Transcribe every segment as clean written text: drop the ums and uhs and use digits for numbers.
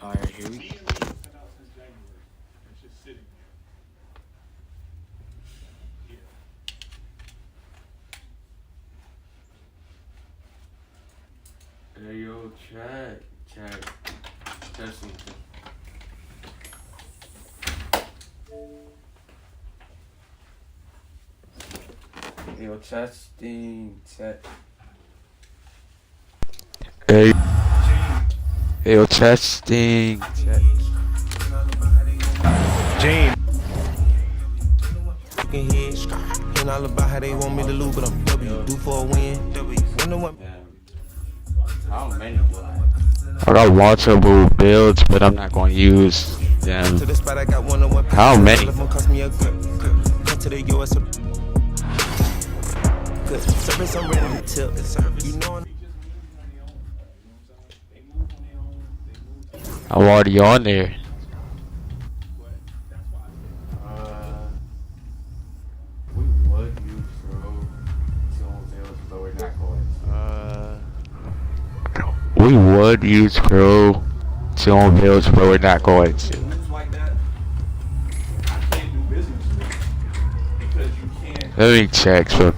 Alright, here we go. Hey yo, chat. Testing. Hey yo, testing. Hey. Hey yo, testing. Gene. And all about how they want me to lose, but I'm W. Do for a win. How many? I got multiple builds, but I'm not going to use them. How many? I'm already on there. We would use Crow but we're not going. We would use Crow to own builds, but we're not going to. Let me check. So.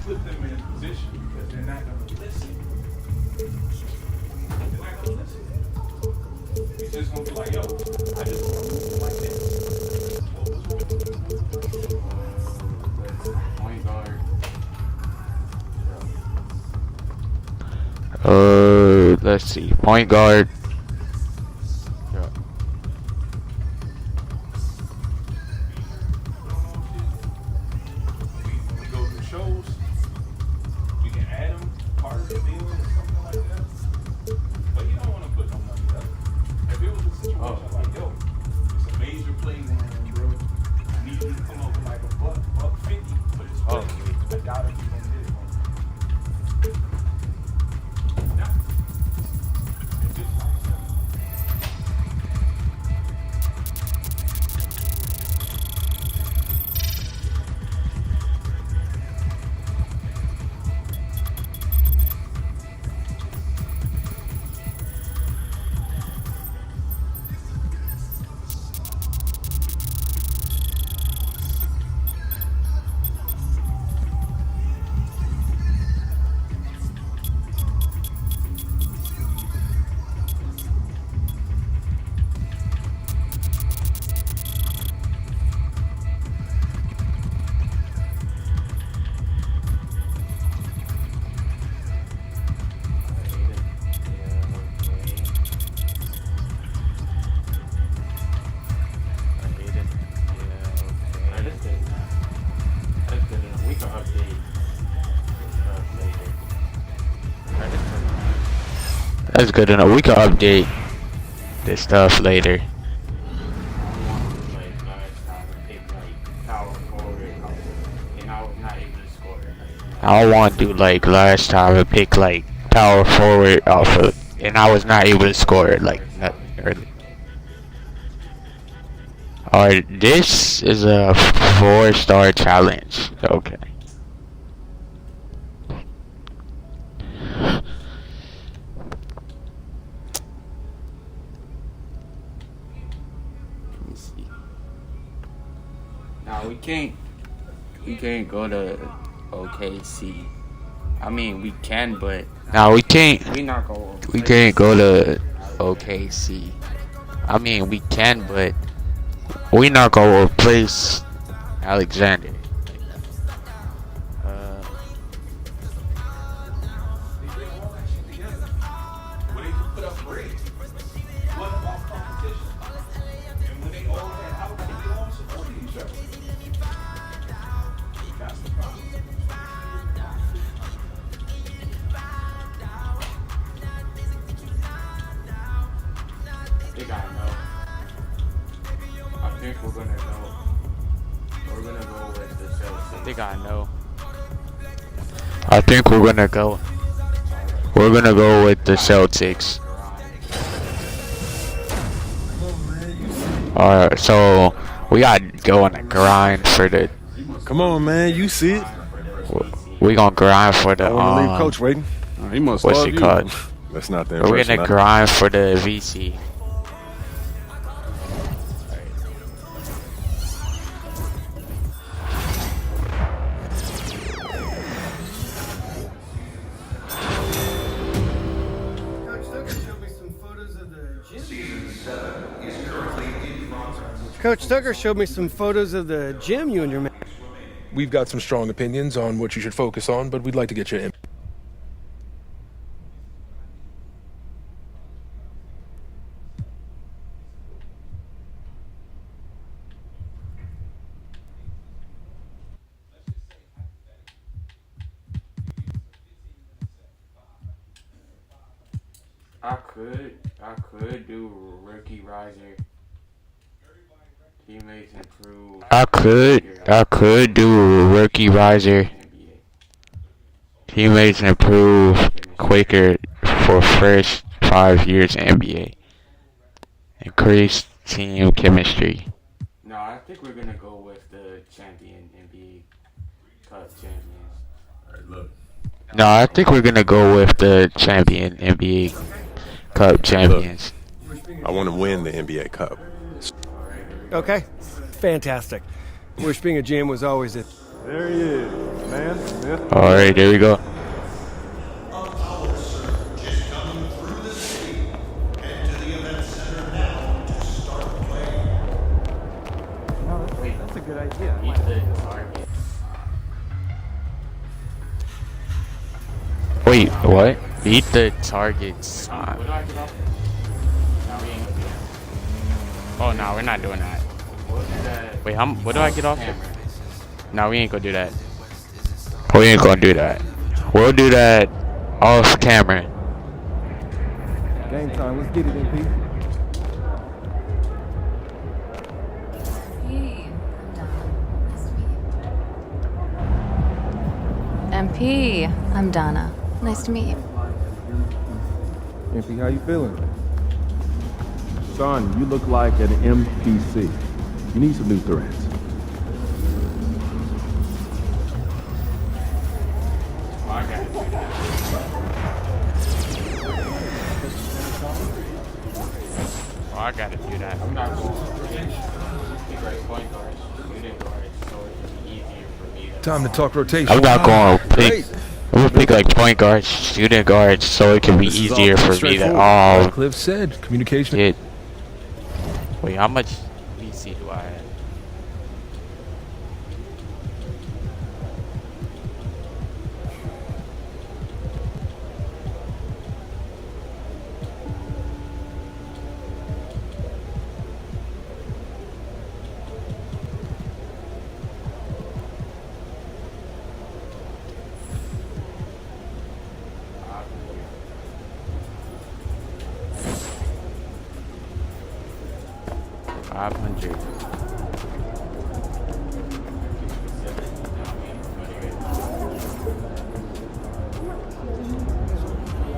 Let's see. Point guard. Yeah. We go through shows. We can add them, part of the deal or something like that. But you don't want to put no money up. If it was a situation like, yo, it's a major playground, bro. I need you to come up with like a buck 50 for this play. I doubt if you're gonna get it. That's good enough. We can update this stuff later. I don't want to do like last time and pick like power forward off of, and I was not able to score it like nothing early. Alright, this is a 4-star challenge. Okay. Now we can't go to OKC. I mean we can, but now we can't go to OKC. I mean we can, but we not gonna replace Alexander. They gotta know. I think we're gonna know. We're gonna go with the Celtics. They gotta know. I think we're gonna go. We're gonna go with the Celtics. Alright, so we gotta go on a grind for the. Come on, man. You see it. We gonna grind for the I want to leave Coach waiting. He must what's love it you. called? That's not the We're impression. gonna grind for the VC. Coach Tucker showed me some photos of the gym you and your man. We've got some strong opinions on what you should focus on, but we'd like to get your input. I could do rookie riser. Teammates improve. I could do rookie riser. Teammates improve quicker for first 5 years NBA. Increase team chemistry. No, I think we're gonna go with the champion NBA Cup champions. Alright, look. No, I think we're gonna go with the champion NBA Cup champions. I want to win the NBA Cup. Okay, fantastic. Wish being a GM was always it. There he is, man. Smith. All right, there we go. That's a good idea. Wait, what? Beat the targets. Oh no, we're not doing that. Wait, what do I get off? No, we ain't gonna do that. We ain't gonna do that. We'll do that off camera. Game time. Let's get it, MP. MP, I'm Donna. Nice to meet you. MP, how you feeling? Son, you look like an MPC. You need some new threats. Oh, I gotta do that. I'm not going point guards, shooting guards, so it's easier for me. Time to talk rotation. I'm not going to pick. I'm gonna pick like point guards, shooting guards, so it can be easier for me to Like Cliff said, communication. get. Wait, how much VC do I have? $500.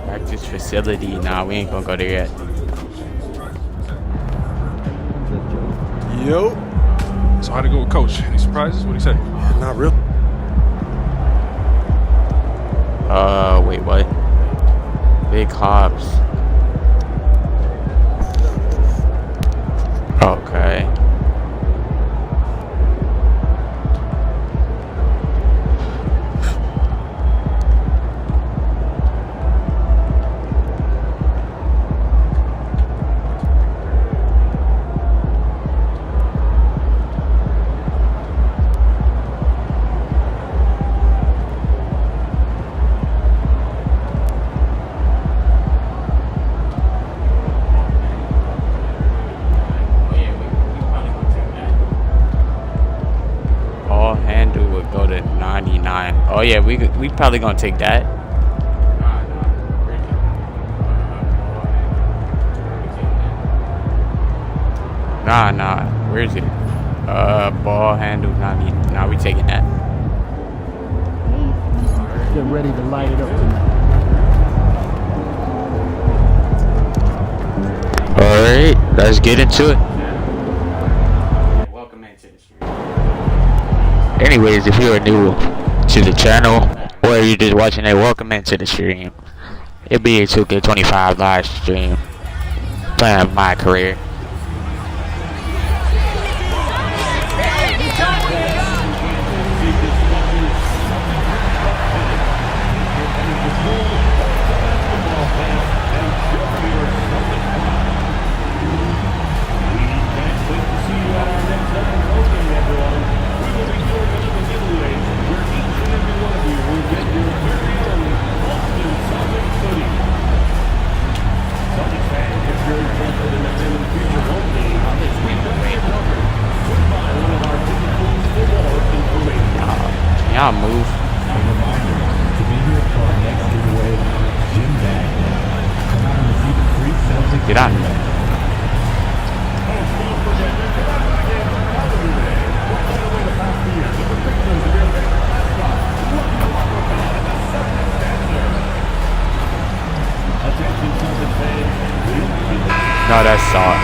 Practice facility. Nah, we ain't gonna go there yet. Yo. So how'd it go with Coach? Any surprises? What'd he say? Not really. Wait, what? Big Hobbs. Okay. Oh yeah, we probably gonna take that. Nah. Where is it? Ball handle 90. Nah, we taking that. Get ready to light it up tonight. All right, let's get into it. Welcome into the stream. Anyways, if you are new to the channel or you're just watching it, welcome into the stream. It'll be a 2K25 live stream. Playing my career. Y'all move. Get out. No, that's soft.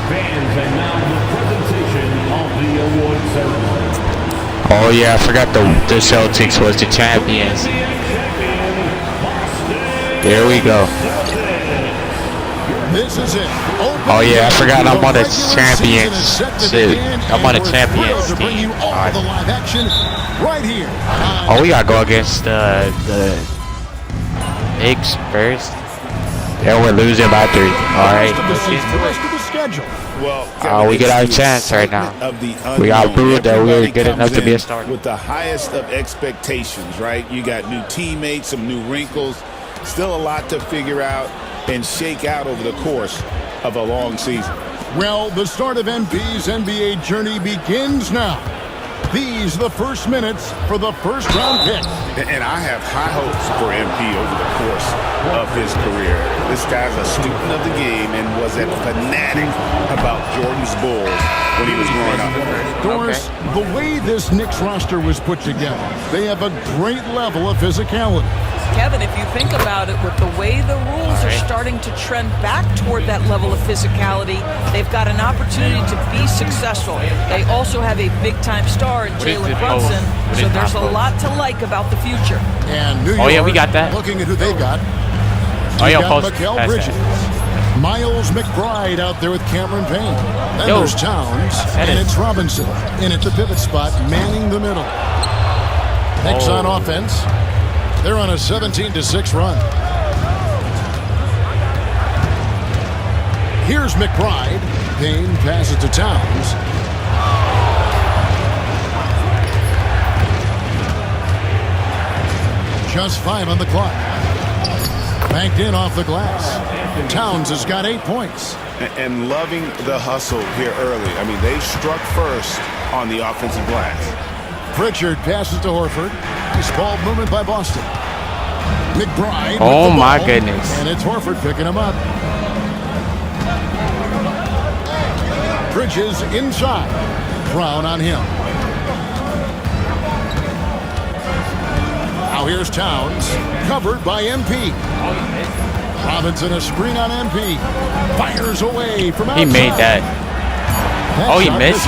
Fans, and now the presentation of the award ceremony. Oh yeah, I forgot the Celtics was the champions. There we go. This is it. Oh yeah, I forgot I'm on a champions. I'm on a champions team. Right here. Oh, we gotta go against the Knicks first. Yeah, we're losing by 3. Alright, let's get into it. Well, we get our chance right now. We gotta prove that we're good enough to be a starter. With the highest of expectations, right? You got new teammates, some new wrinkles, still a lot to figure out and shake out over the course of a long season. Well, the start of MP's NBA journey begins now. These are the first minutes for the first round pick. And I have high hopes for MP over the course of his career. This guy's a student of the game and was a fanatic about Jordan's Bulls when he was growing up. Doris, the way this Knicks roster was put together, they have a great level of physicality. Kevin, if you think about it, with the way the rules are starting to trend back toward that level of physicality, they've got an opportunity to be successful. They also have a big-time star in Jalen Brunson, so there's a lot to like about the future. And New York, yeah, we got that. Looking at who they've got. Oh yeah, got Mikal Bridges, Miles McBride out there with Cameron Payne. Then there's Towns, and it's Robinson in at the pivot spot, manning the middle. Knicks on offense. They're on a 17-6 run. Here's McBride. Payne passes to Towns. Just 5 on the clock. Banked in off the glass. Towns has got 8 points. And loving the hustle here early. I mean, they struck first on the offensive glass. Pritchard passes to Horford. Nice ball movement by Boston. McBride. Oh my goodness. And it's Horford picking him up. Bridges inside. Brown on him. Now here's Towns. Covered by MP. Robinson a screen on MP. Fires away from outside. He made that. Oh, he missed.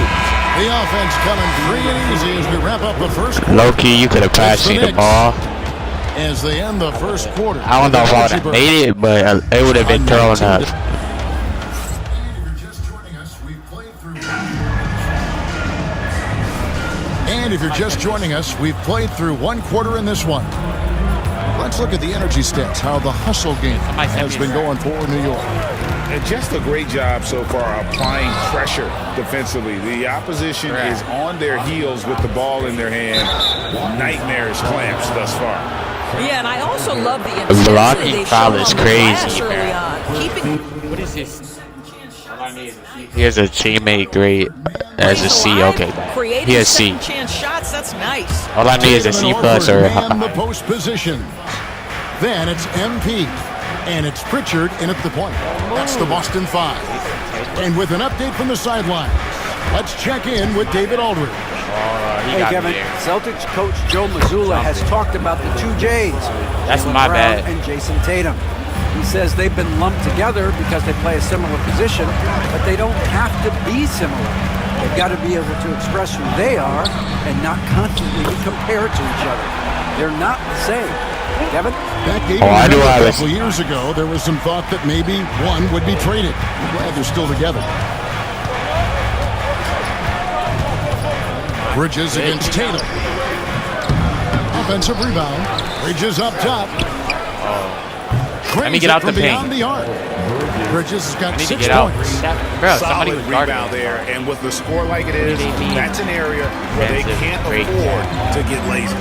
The offense coming free and easy as we wrap up the first quarter. Low-key, you could have passed me the ball. As they end the first quarter. I don't know if I would have made it, but it would have been thrown up. And if you're just joining us, we've played through one quarter in this one. Let's look at the energy stats, how the hustle game has been going for New York. And just a great job so far applying pressure defensively. The opposition is on their heels with the ball in their hand. Nightmarish clamps thus far. Yeah, and I also love the intensity blocking foul is crazy. Early on. What is this? He has a teammate grade as a C. Okay, he has C. Chance shots, that's nice. All I need is a C plus or a the post position. Then it's MP. And it's Pritchard in at the point. That's the Boston 5. And with an update from the sideline, let's check in with David Aldridge. Hey, Kevin. Celtics coach Joe Mazzulla has talked about the 2 J's. That's Jaylen my Brown bad. And Jason Tatum. He says they've been lumped together because they play a similar position, but they don't have to be similar. They've got to be able to express who they are and not constantly be compared to each other. They're not the same. Kevin? That game a couple years ago, there was some thought that maybe one would be traded. I'm glad they're still together. Bridges against Tatum. Offensive rebound. Bridges up top. Let me get out the paint. Bridges has got 6 points. Solid rebound there, and with the score like it is, that's an area where they can't afford to get lazy.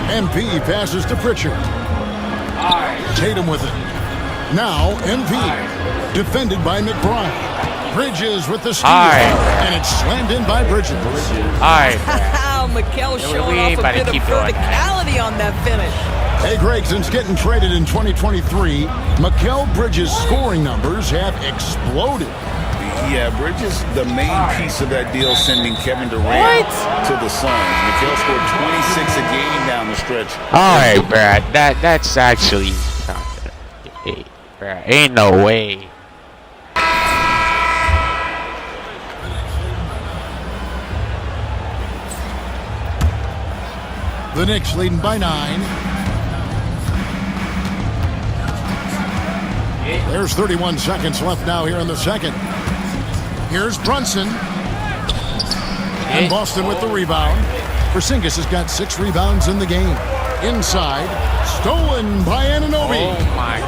MP passes to Pritchard. Tatum with it. Now MP, defended by McBride. Bridges with the steal, and it's slammed in by Bridges. Mikal showing off a bit of verticality on that finish. Hey, Greg, since getting traded in 2023, Mikal Bridges' scoring numbers have exploded. Yeah, Bridges, the main piece of that deal, sending Kevin Durant to the Suns. Mikal scored 26 a game down the stretch. All right, Brad. That's actually, Brad, ain't no way. The Knicks leading by 9. There's 31 seconds left now here in the second. Here's Brunson. And Boston with the rebound. Porzingis has got 6 rebounds in the game. Inside, stolen by Anunoby.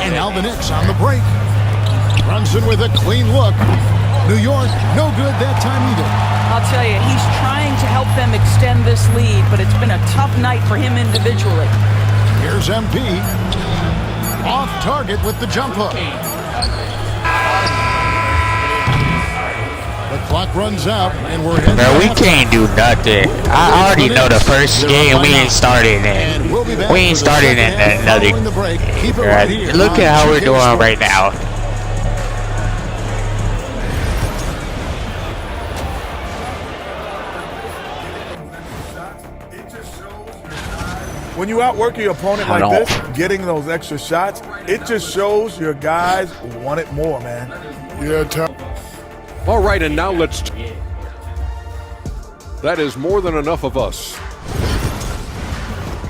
And now the Knicks on the break. Brunson with a clean look. New York, no good that time either. I'll tell you, he's trying to help them extend this lead, but it's been a tough night for him individually. Here's MP. Off target with the jump hook. The clock runs out, and we're heading. Man, we can't do nothing. I already know the first game we ain't starting in. We ain't starting in another. Look at how we're doing right now. When you outwork your opponent like this, getting those extra shots, it just shows your guys want it more, man. Yeah, all right, and now let's... That is more than enough of us.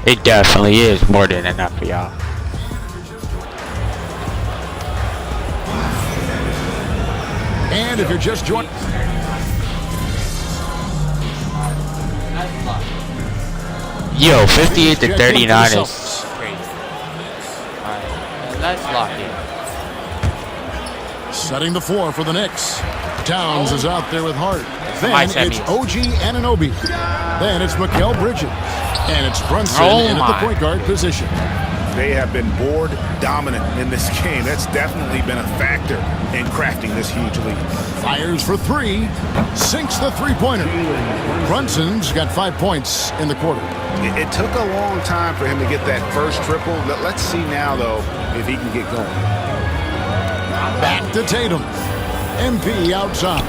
It definitely is more than enough for y'all. And if you're just joining... Yo, 58 to 39 is crazy. Alright, let's lock in. Setting the floor for the Knicks. Towns is out there with Hart. Then it's OG Anunoby. Then it's Mikal Bridges. And it's Brunson in at the point guard position. They have been board dominant in this game. That's definitely been a factor in crafting this huge lead. Fires for 3. Sinks the three-pointer. Brunson's got 5 points in the quarter. It took a long time for him to get that first triple. Let's see now, though, if he can get going. Back to Tatum. MP outside.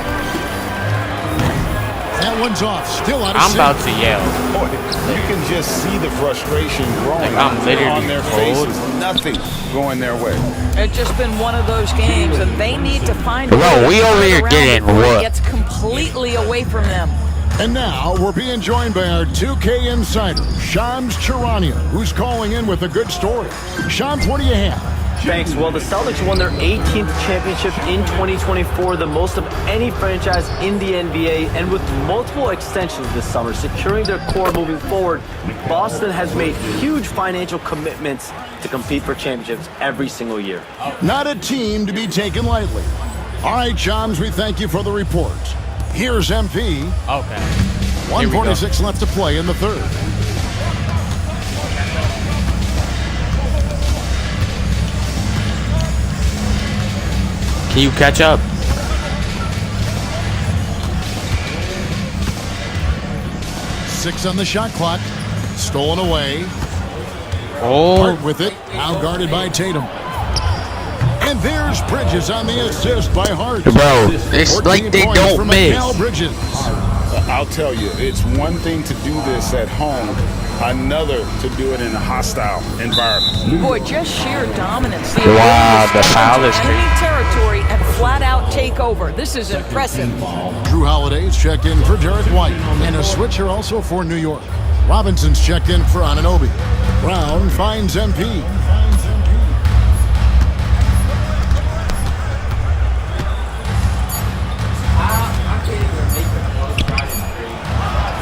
That one's off. Still out of I'm about to yell. Boy, you can just see the frustration growing I'm literally on their faces. Nothing going their way. It's just been one of those games, and they need to find a way to we over here getting what? It gets completely away from them. And now we're being joined by our 2K insider, Shams Charania, who's calling in with a good story. Shams, what do you have? Thanks. Well, the Celtics won their 18th championship in 2024, the most of any franchise in the NBA, and with multiple extensions this summer, securing their core moving forward, Boston has made huge financial commitments to compete for championships every single year. Not a team to be taken lightly. All right, Shams, we thank you for the report. Here's MP. Okay. 1:46 left to play in the third. Can you catch up? Six on the shot clock. Stolen away. Hart with it. Now guarded by Tatum. And there's Bridges on the assist by Hart. Bro, it's like they don't miss. Bridges. I'll tell you, it's one thing to do this at home, another to do it in a hostile environment. Boy, just sheer dominance. Wow, the foul is enemy territory and flat out take over. This is impressive. Drew Holiday's checked in for Derek White, and a switcher also for New York. Robinson's checked in for Anunoby. Brown finds MP.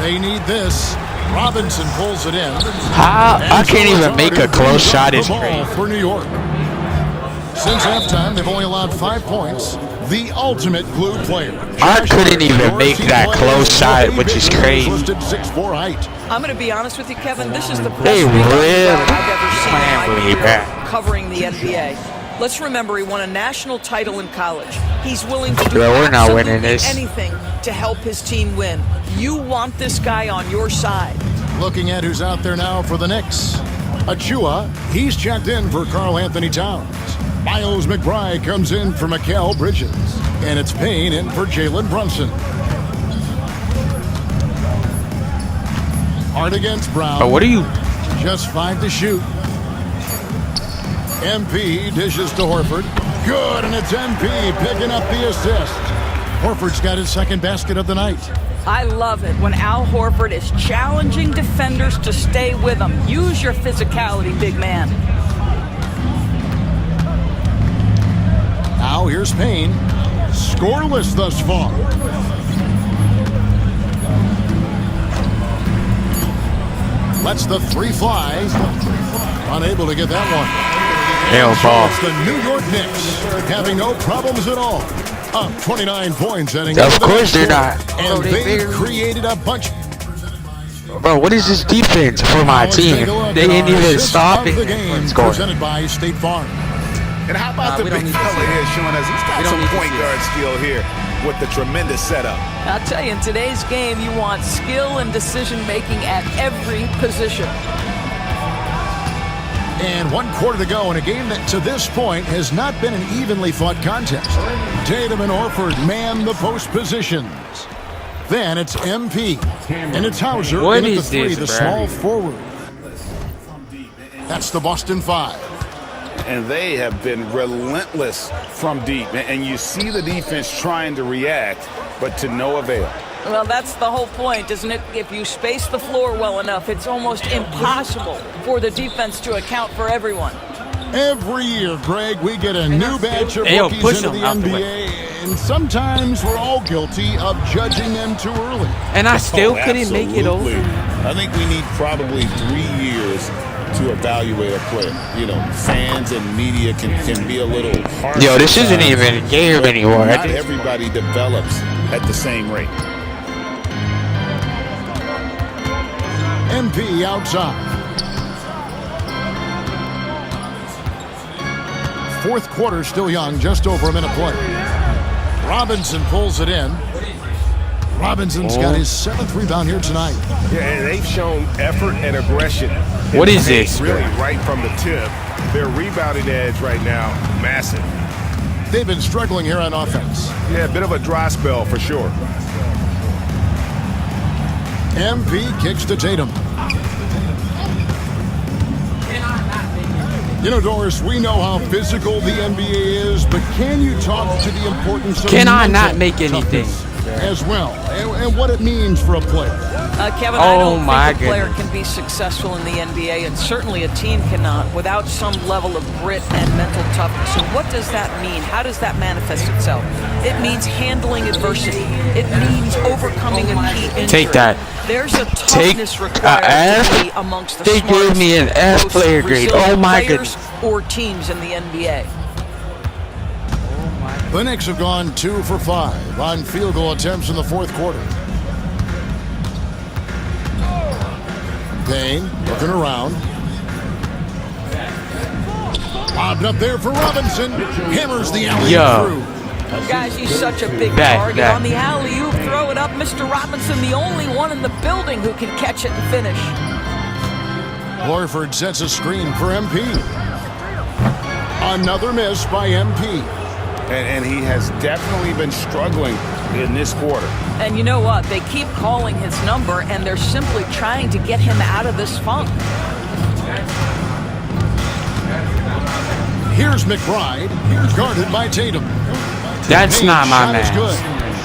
They need this. Robinson pulls it in. I can't even make a close shot. Is great for New York. Since halftime, they've only allowed 5 points. The ultimate glue player. I couldn't even make that close shot, which is crazy. 6'4" height. I'm going to be honest with you, Kevin. This is the best They really I've ever seen in my believe career that. covering the NBA. Let's remember he won a national title in college. He's willing to do We're not winning absolutely this. anything to help his team win. You want this guy on your side. Looking at who's out there now for the Knicks. Achua, he's checked in for Karl Anthony Towns. Miles McBride comes in for Mikal Bridges. And it's Payne in for Jalen Brunson. Hard against Brown. But what are you? Just 5 to shoot. MP dishes to Horford. Good, and it's MP picking up the assist. Horford's got his second basket of the night. I love it when Al Horford is challenging defenders to stay with him. Use your physicality, big man. Now here's Payne. Scoreless thus far. Lets the 3 fly. Unable to get that one. It's the New York Knicks having no problems at all. Up 29 points heading Of course they're not. And they created a bunch. Bro, what is this defense for my team? They didn't even stop it. The game presented by State Farm. And how about the big fella here showing us he's got some point guard skill here with the tremendous setup. I'll tell you, in today's game, you want skill and decision-making at every position. And 1 quarter to go in a game that to this point has not been an evenly fought contest. Tatum and Horford man the post positions. Then it's MP. And it's Hauser What in at the is 3, this, the bro? small forward. That's the Boston 5. And they have been relentless from deep. And you see the defense trying to react, but to no avail. Well, that's the whole point, isn't it? If you space the floor well enough, it's almost impossible for the defense to account for everyone. Every year, Greg, we get a new batch of rookies into the NBA, and sometimes we're all guilty of judging them too early. And I still couldn't make it over. I think we need probably 3 years to evaluate a player. You know, fans and media can be a little harsh. Yo, this isn't even a game anymore. Not everybody develops at the same rate. MP outside. Fourth quarter still young, just over a minute play. Robinson pulls it in. Robinson's got his 7th rebound here tonight. Yeah, and they've shown effort and aggression. What is this? Really, right from the tip. Their rebounding edge right now, massive. They've been struggling here on offense. Yeah, a bit of a dry spell for sure. MP kicks to Tatum. You know, Doris, we know how physical the NBA is, but can you talk to the importance of Can I not mental make anything? toughness as well, and what it means for a player? Kevin, I don't my think a player goodness. can be successful in the NBA, and certainly a team cannot, without some level of grit and mental toughness. So what does that mean? How does that manifest itself? It means handling adversity. It means overcoming a key injury. Take that. There's a Take toughness a required F. to be amongst the They gave me an F most player grade. Oh resilient my players goodness. or teams in the NBA. The Knicks have gone 2 for 5 on field goal attempts in the fourth quarter. Payne looking around. Lobbed up there for Robinson. Hammers the alley through. Guys, he's such a big target. On the alley-oop, throw it up. Mr. Robinson, the only one in the building who can catch it and finish. Horford sets a screen for MP. Another miss by MP. And he has definitely been struggling in this quarter. And you know what? They keep calling his number, and they're simply trying to get him out of this funk. Here's McBride, guarded by Tatum. That's not my man.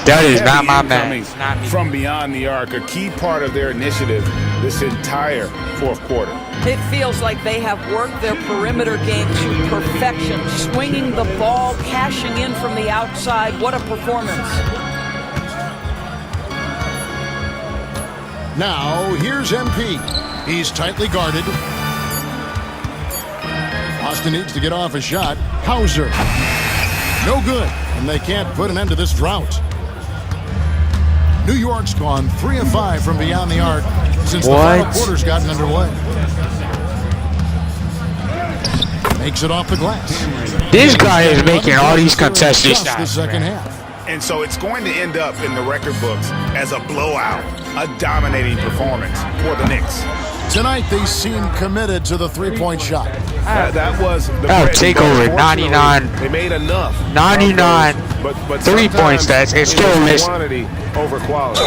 That is not my man. From beyond the arc, a key part of their initiative this entire fourth quarter. It feels like they have worked their perimeter game to perfection, swinging the ball, cashing in from the outside. What a performance. Now, here's MP. He's tightly guarded. Austin needs to get off a shot. Hauser. No good, and they can't put an end to this drought. New York's gone 3 of 5 from beyond the arc since the final quarter's gotten underway. Makes it off the glass. This guy is making all these contested shots. The second half. And so it's going to end up in the record books as a blowout, a dominating performance for the Knicks. Tonight they seem committed to the three-point shot. That was the take over 99. They made enough. 99 but 3 points. That's it's still missing. Quantity over quality.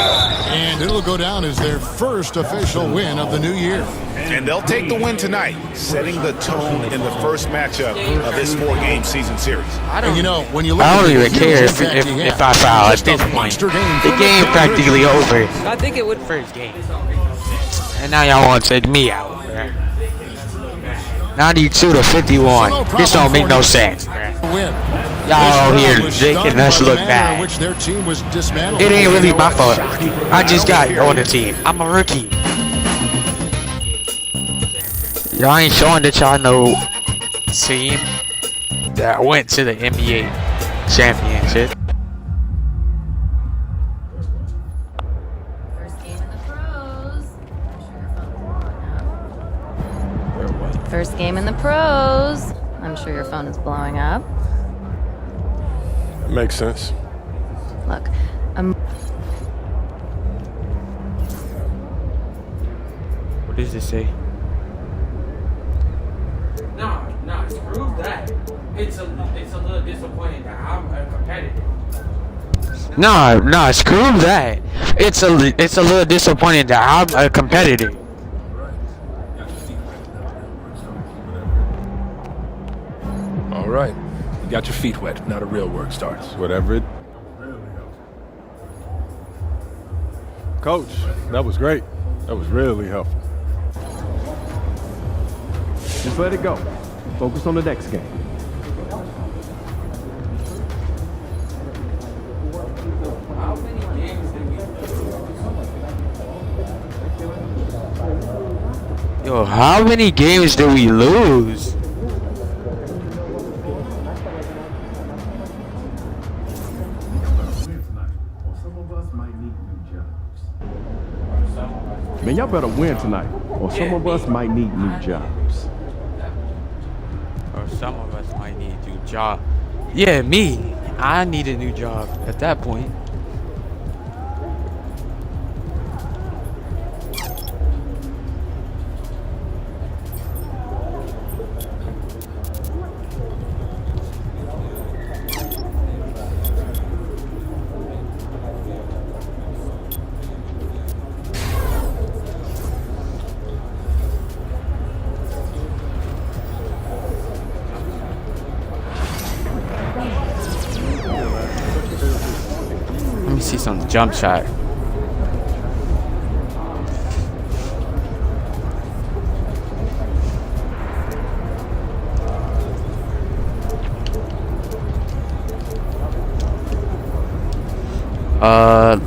And it'll go down as their first official win of the new year. And they'll take the win tonight, setting the tone in the first matchup of this 4-game season series. And you know, when you look I don't even care if I foul at this point. The game practically over. I think it would. First game. And now y'all want to take me out. 92 to 51. This don't make no sense. Y'all here making us look bad. It ain't really my fault. I just got on the team. I'm a rookie. Y'all ain't showing that y'all know team that went to the NBA championship. First game in the pros. I'm sure your phone is blowing up. That makes sense. Look, What does this say? No, screw that. It's a little disappointing that I'm a competitor. No, screw that. It's a little disappointing that I'm a competitor. All right. You got your feet wet. Now the real work starts. Whatever it. Coach, that was great. That was really helpful. Just let it go. Focus on the next game. Yo, how many games did we lose? Man, y'all better win tonight, or some of us might need new jobs. Or some of us might need a new job. Yeah, me. I need a new job at that point. See some jump shot.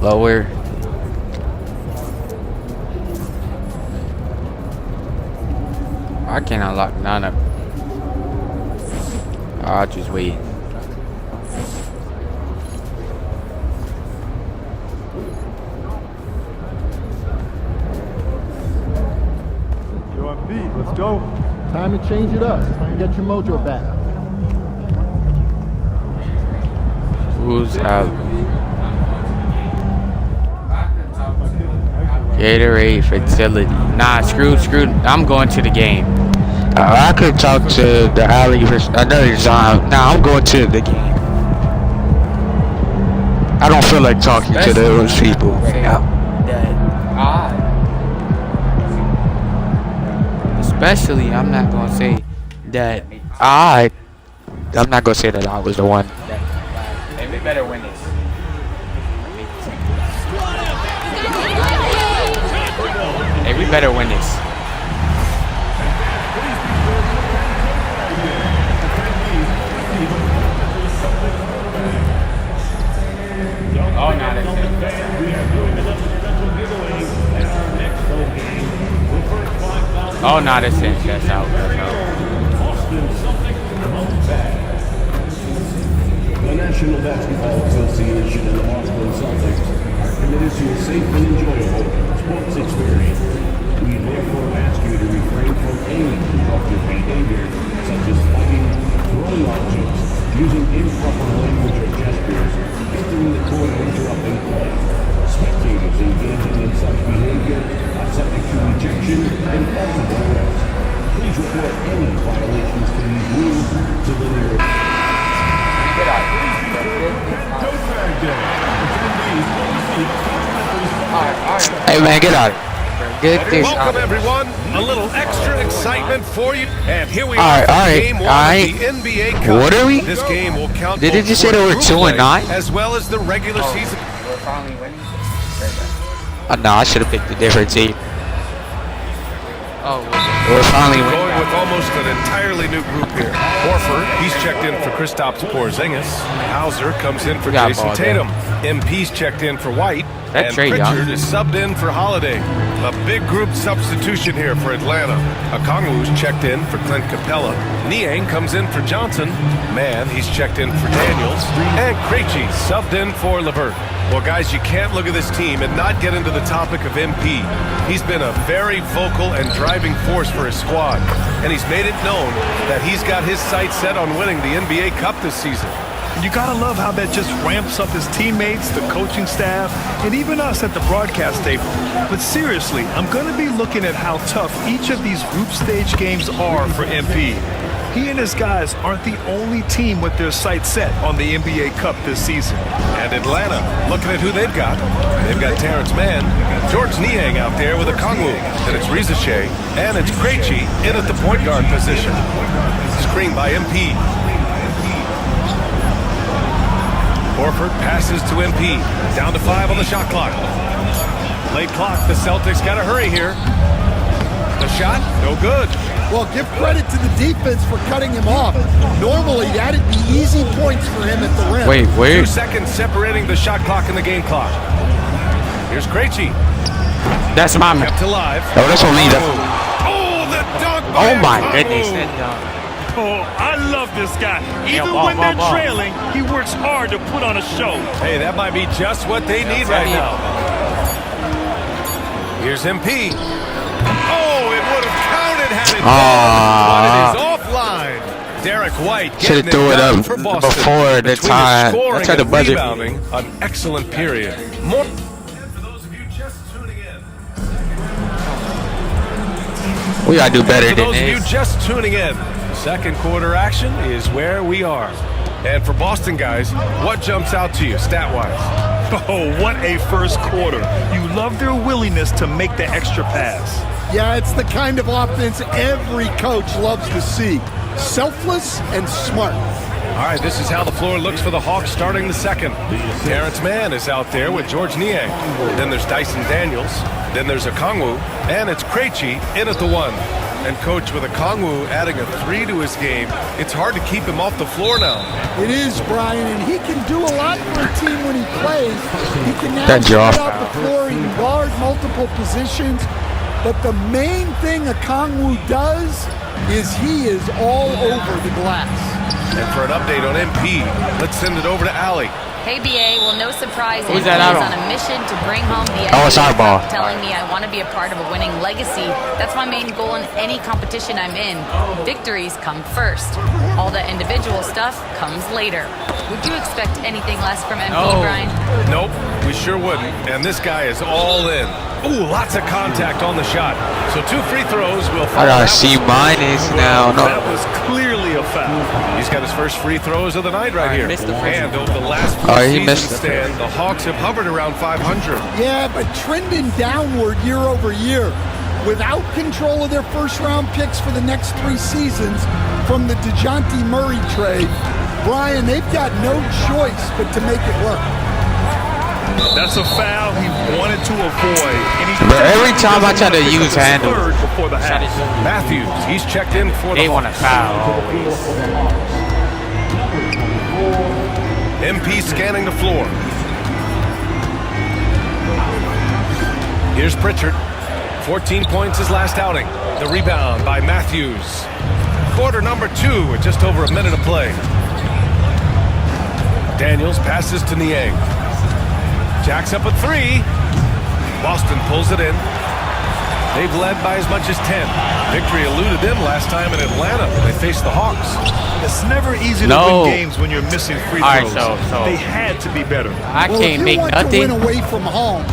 Lower. I can't unlock none of. I'll just wait. Let's go. Time to change it up. Get your mojo back. Who's out? Gatorade facility. Nah, screw. I'm going to the game. I could talk to the alley for another time. Nah, I'm going to the game. I don't feel like talking to those people. Especially, I'm not gonna say that I'm not gonna say that I was the one. Hey, we better win this. Hey, we better win this. Oh, no, that's it. Oh, no, that's it. That's out. That's out. The National Basketball Association and the Boston Celtics are committed to a safe and enjoyable sports experience. We therefore ask you to refrain from any disruptive behavior, such as fighting, throwing objects, using improper language or gestures, entering the court or interrupting play. Spectators engaging in such behavior are subject to rejection and possible arrest. Please report any violations to these rules to the nearest. Hey man, get out. Get this Welcome out. everyone. A little extra excitement for you. And here we All are. right, Game one all right. of the NBA Cup. What are we? This game will count. Did it both just say for they were group 2-9? play as well as the regular season. We're finally winning. No, I should have picked a different team. Oh, we're finally winning. Going with almost an entirely new group here. Horford, he's checked in for Kristaps Porzingis. Hauser comes in for got Jason ball Tatum. MP's checked in for White. That's and Trae Young. Pritchard is subbed in for Holiday. A big group substitution here for Atlanta. Okongwu's checked in for Clint Capella. Niang comes in for Johnson. Mann, he's checked in for Daniels. And Krejci subbed in for LeVert. Well, guys, you can't look at this team and not get into the topic of MP. He's been a very vocal and driving force for his squad, and he's made it known that he's got his sights set on winning the NBA Cup this season. You gotta love how that just ramps up his teammates, the coaching staff, and even us at the broadcast table. But seriously, I'm gonna be looking at how tough each of these group stage games are for MP. He and his guys aren't the only team with their sights set on the NBA Cup this season. And Atlanta, looking at who they've got. They've got Terrence Mann, George Niang out there with Okongwu, and it's Riza Shea, and it's Krejci in at the point guard position. Screen by MP. Horford passes to MP. Down to 5 on the shot clock. Late clock, the Celtics got to hurry here. The shot, no good. Well, give credit to the defense for cutting him off. Normally, that'd be easy points for him at the rim. Wait. 2 seconds separating the shot clock and the game clock. Here's Krejci. That's my man. Kept alive. Oh, that's on me. Oh, the dunk. Oh my goodness. Oh, I love this guy. Even when they're trailing, he works hard to put on a show. Hey, that might be just what they need right now. Here's MP. Oh, it would have counted had it but it is offline. Derek White should have threw it up for Boston. before the time. Scoring That's the and budget. rebounding, an excellent period. More. We gotta do better For than those of you this. just tuning in, second quarter action is where we are. And for Boston guys, what jumps out to you stat-wise? Oh, what a first quarter. You love their willingness to make the extra pass. Yeah, it's the kind of offense every coach loves to see. Selfless and smart. All right, this is how the floor looks for the Hawks starting the second. Terrence Mann is out there with George Niang. Then there's Dyson Daniels. Then there's Okongwu. And it's Krejci in at the 1. And coach, with Okongwu adding a 3 to his game, it's hard to keep him off the floor now. It is, Brian, and he can do a lot for a team when he plays. He can now That spread jaw. out the floor, he can guard multiple positions. But the main thing Okongwu does is he is all over the glass. And for an update on MP, let's send it over to Allie. Hey, BA. Well, no surprise. Who's MP that out is on? on a mission to bring home the Oh, it's our ball. telling me I want to be a part of a winning legacy. That's my main goal in any competition I'm in. Victories come first. All the individual stuff comes later. Would you expect anything less from MP, Brian? Nope, we sure wouldn't. And this guy is all in. Ooh, lots of contact on the shot. So 2 free throws will I follow. gotta C minus now. No. That was clearly a a foul. He's got his first free throws of the night right here. missed the first And over the last he few missed seasons, Stan, the Hawks have hovered around 500. Yeah, but trending downward year over year. Without control of their first-round picks for the next 3 seasons from the DeJounte Murray trade, Brian, they've got no choice but to make it work. That's a foul he wanted to avoid. But every time I try to use handles, before the half. Matthews, he's checked in for the they want to foul always. MP scanning the floor. Here's Pritchard. 14 points his last outing. The rebound by Matthews. Quarter number 2 with just over a minute of play. Daniels passes to Niang. Jacks up a 3. Boston pulls it in. They've led by as much as 10. Victory eluded them last time in Atlanta when they faced the Hawks. It's never easy to win games when you're missing free throws. All right, so they had to be better. I can't make nothing. If you want to win away from home,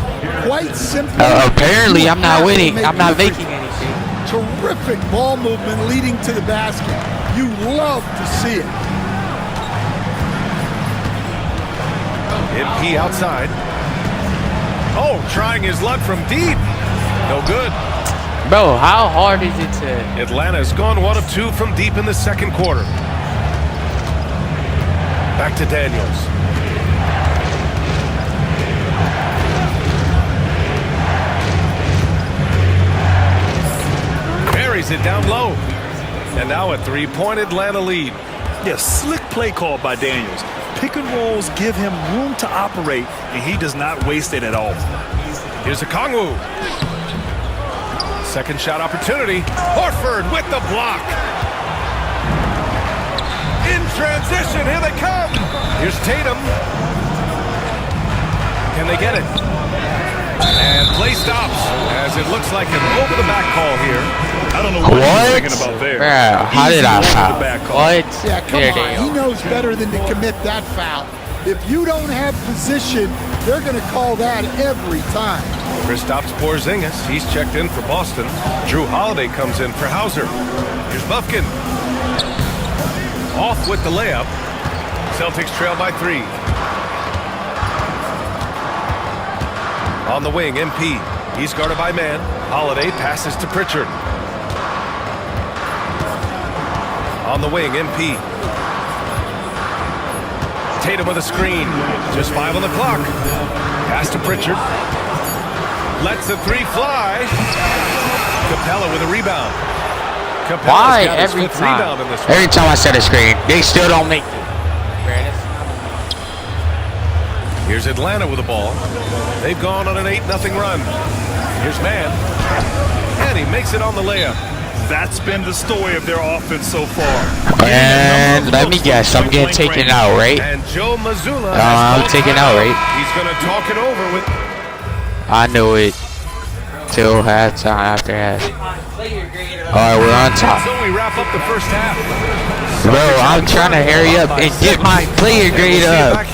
quite simply. Apparently, I'm not winning. I'm not making anything. Terrific ball movement leading to the basket. You love to see it. MP outside. Oh, trying his luck from deep. No good. Bro, how hard is it to... Atlanta's gone 1 of 2 from deep in the second quarter. Back to Daniels. Buries it down low. And now a 3-point Atlanta lead. Yeah, slick play call by Daniels. Pick and rolls give him room to operate, and he does not waste it at all. Here's Okongwu. Second shot opportunity. Horford with the block. In transition, here they come. Here's Tatum. Can they get it? And play stops as it looks like an over-the-back call here. I don't know what he's thinking about there. Bro, how did I foul? What? Yeah, come on. He knows better than to commit that foul. If you don't have position, they're going to call that every time. Kristaps Porzingis, he's checked in for Boston. Drew Holiday comes in for Hauser. Here's Bufkin. Off with the layup. Celtics trail by 3. On the wing, MP. He's guarded by man. Holiday passes to Pritchard. On the wing, MP. Tatum with a screen. Just 5 on the clock. Pass to Pritchard. Lets the 3 fly. Capella with a rebound. Why every time? Every time I set a screen, they still don't make it. Here's Atlanta with the ball. They've gone on an 8-0 run. Here's Mann. And he makes it on the layup. That's been the story of their offense so far. And let me guess, I'm getting taken out, right? And Joe Mazzulla. I'm taken out, right? He's going to talk it over with. I knew it. Till halftime, after half. Alright, we're on top. So we wrap up the first half. Bro, I'm trying to hurry up and get my player grade up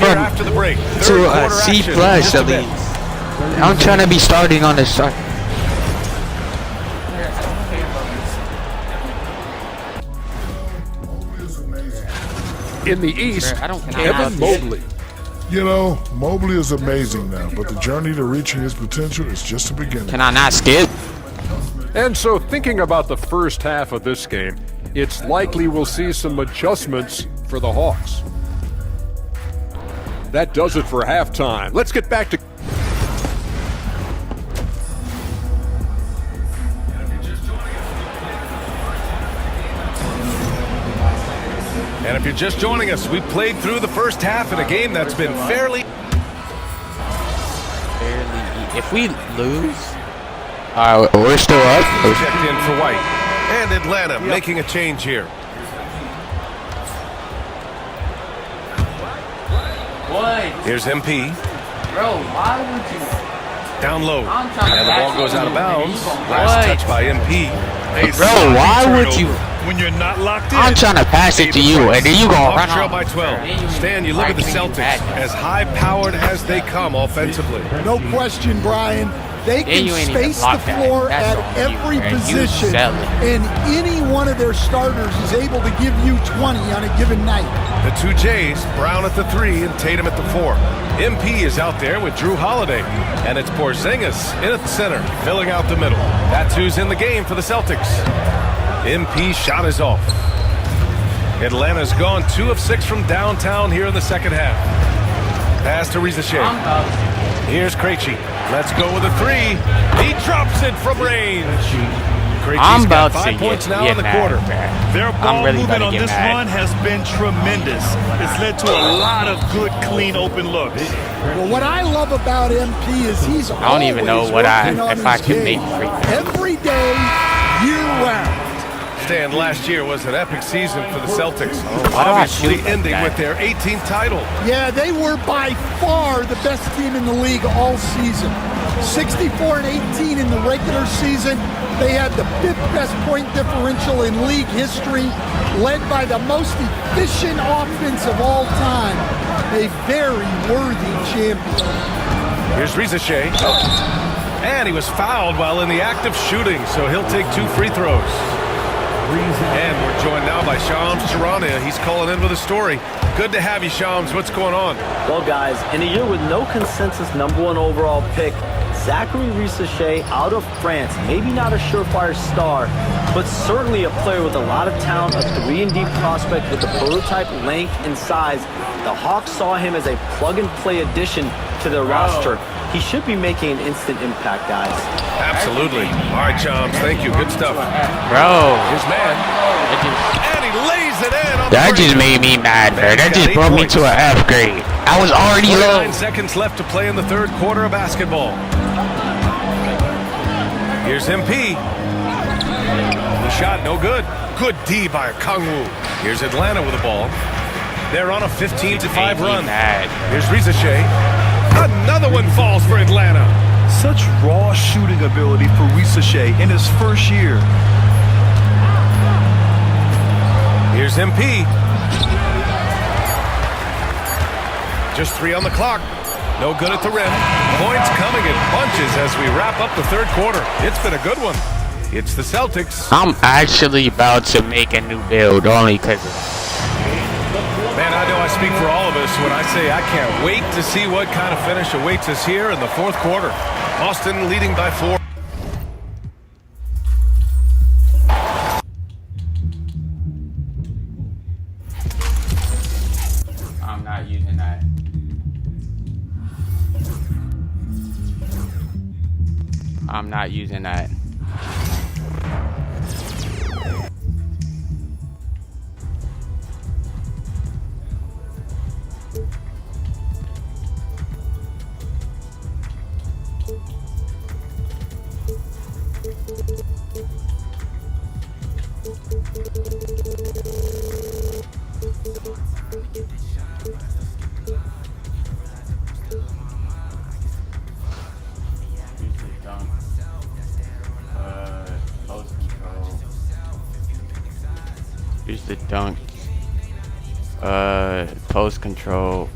to a C+ at least. I'm trying to be starting on the start. In the East, Evan Mobley. You know, Mobley is amazing now, but the journey to reaching his potential is just the beginning. Can I not skip? And so thinking about the first half of this game, it's likely we'll see some adjustments for the Hawks. That does it for halftime. Let's get back to... And if you're just joining us, we played through the first half in a game that's been fairly... If we lose... we're still up. Checked in for White. And Atlanta making a change here. What? Here's MP. Bro, why would you... Down low. And the ball goes out of bounds. Last touch by MP. Bro, why would you... When you're not locked in, I'm trying to pass it to you, and then you gonna run trail off. by 12. Stan, you look at the Celtics, as high-powered as they come offensively. No question, Brian. They can space the floor at every position, and any one of their starters is able to give you 20 on a given night. The two Jays, Brown at the 3 and Tatum at the 4. MP is out there with Drew Holiday, and it's Porzingis in at the center, filling out the middle. That's who's in the game for the Celtics. MP shot is off. Atlanta's gone 2 of 6 from downtown here in the second half. Pass to Risa Shea. Here's Krejci. Let's go with a 3. He drops it from range. I'm about got 5 to points get now in the mad, quarter. man. Their ball really movement on get this mad. run has been tremendous. It's led to a lot of good, clean, open looks. Well, what I love about MP is he's I don't even know what if I can make free. Every day, year round. Stan, last year was an epic season for the Celtics. why do I Obviously shoot like ending that? with their 18th title. Yeah, they were by far the best team in the league all season. 64 and 18 in the regular season. They had the 5th best point differential in league history, led by the most efficient offense of all time. A very worthy champion. Here's Risa Shea. And he was fouled while in the act of shooting, so he'll take 2 free throws. And we're joined now by Shams Charania. He's calling in with a story. Good to have you, Shams. What's going on? Well, guys, in a year with no consensus #1 overall pick, Zachary Risa-Shea out of France, maybe not a surefire star, but certainly a player with a lot of talent, a 3-and-D prospect with the prototype length and size. The Hawks saw him as a plug-and-play addition to their roster. He should be making an instant impact, guys. Absolutely. All right, Shams, thank you. Good stuff. Bro. His man. And he lays it in on That the just break. made me mad, bro. That just brought me to an F grade. I was already low. 49 seconds left to play in the third quarter of basketball. Here's MP. The shot, no good. Good D by Kangwoo. Here's Atlanta with the ball. They're on a 15-5 run. Here's Risa Shea. Another one falls for Atlanta. Such raw shooting ability for Risa-Shea in his first year. Here's MP. Just 3 on the clock. No good at the rim. Points coming in bunches as we wrap up the third quarter. It's been a good one. It's the Celtics. I'm actually about to make a new build only because of that. Man, I know I speak for all of us when I say I can't wait to see what kind of finish awaits us here in the fourth quarter. Boston leading by 4. I'm not using that. I'm not using that. Use the dunk. Post control.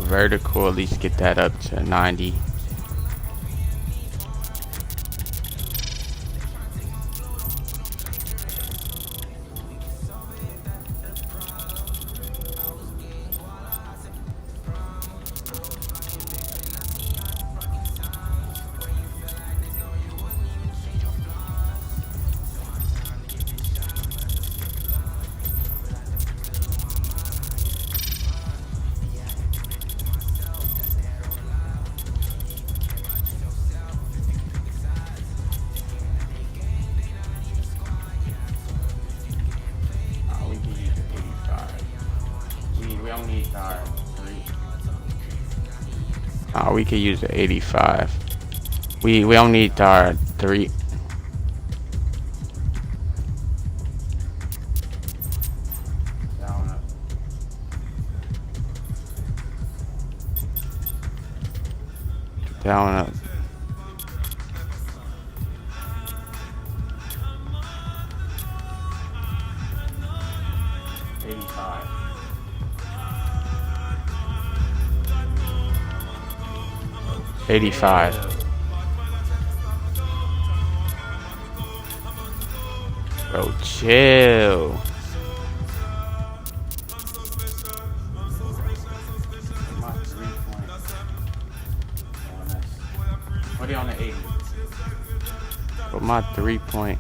Vertical, at least get that up to 90. We could use the 85. We don't need our 3. Down up. $85. Bro, chill. What are you on the 80? Put my 3-point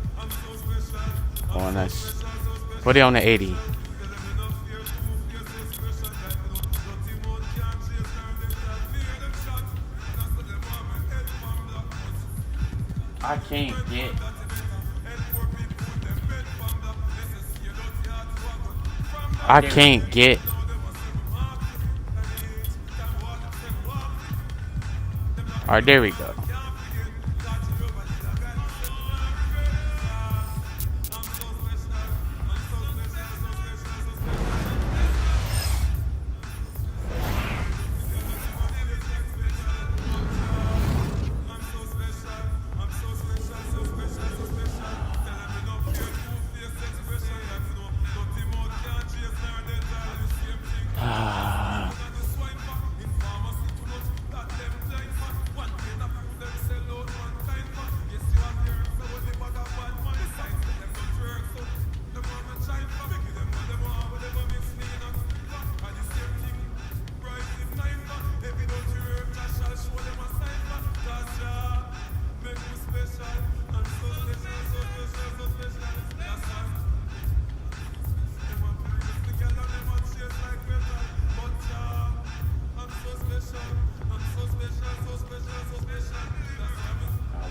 on us. Put it on the 80. I can't get. I can't get. Alright, there we go.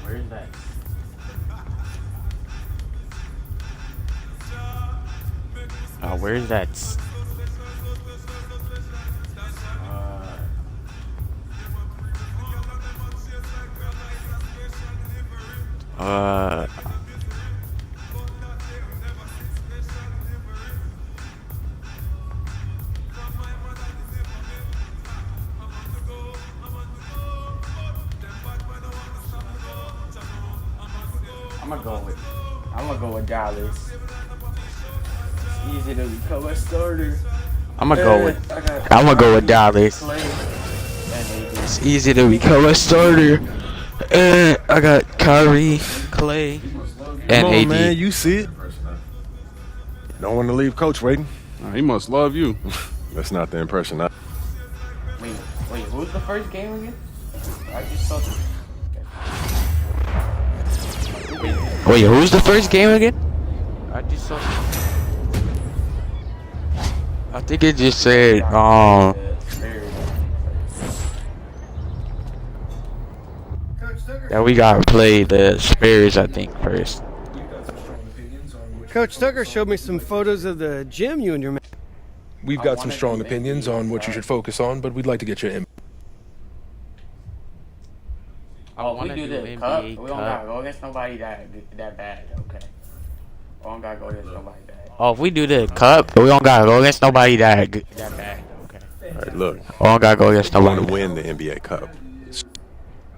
Where's that? Where's that? I'm gonna go with Dallas. It's easy to become a starter. I'm gonna go with Dallas. It's easy to become a starter. And I got Kyrie, Clay, and Come on, AD. man, you see it. Don't want to leave Coach waiting. He must love you. That's not the impression. Wait, who's the first game again? I just saw. Wait, who's the first game again? I just saw. I think it just said that we gotta play the Spurs, I think, first. Coach Tucker showed me some photos of the gym you and your man. We've got some strong opinions on what you should focus on, but we'd like to get your input. Oh, we do the cup. We don't gotta go against nobody that bad, okay? We don't gotta go against nobody that. Oh, if we do the cup, we don't gotta go against nobody that bad, okay? All right, look. We don't gotta go against I nobody. want to win the NBA Cup.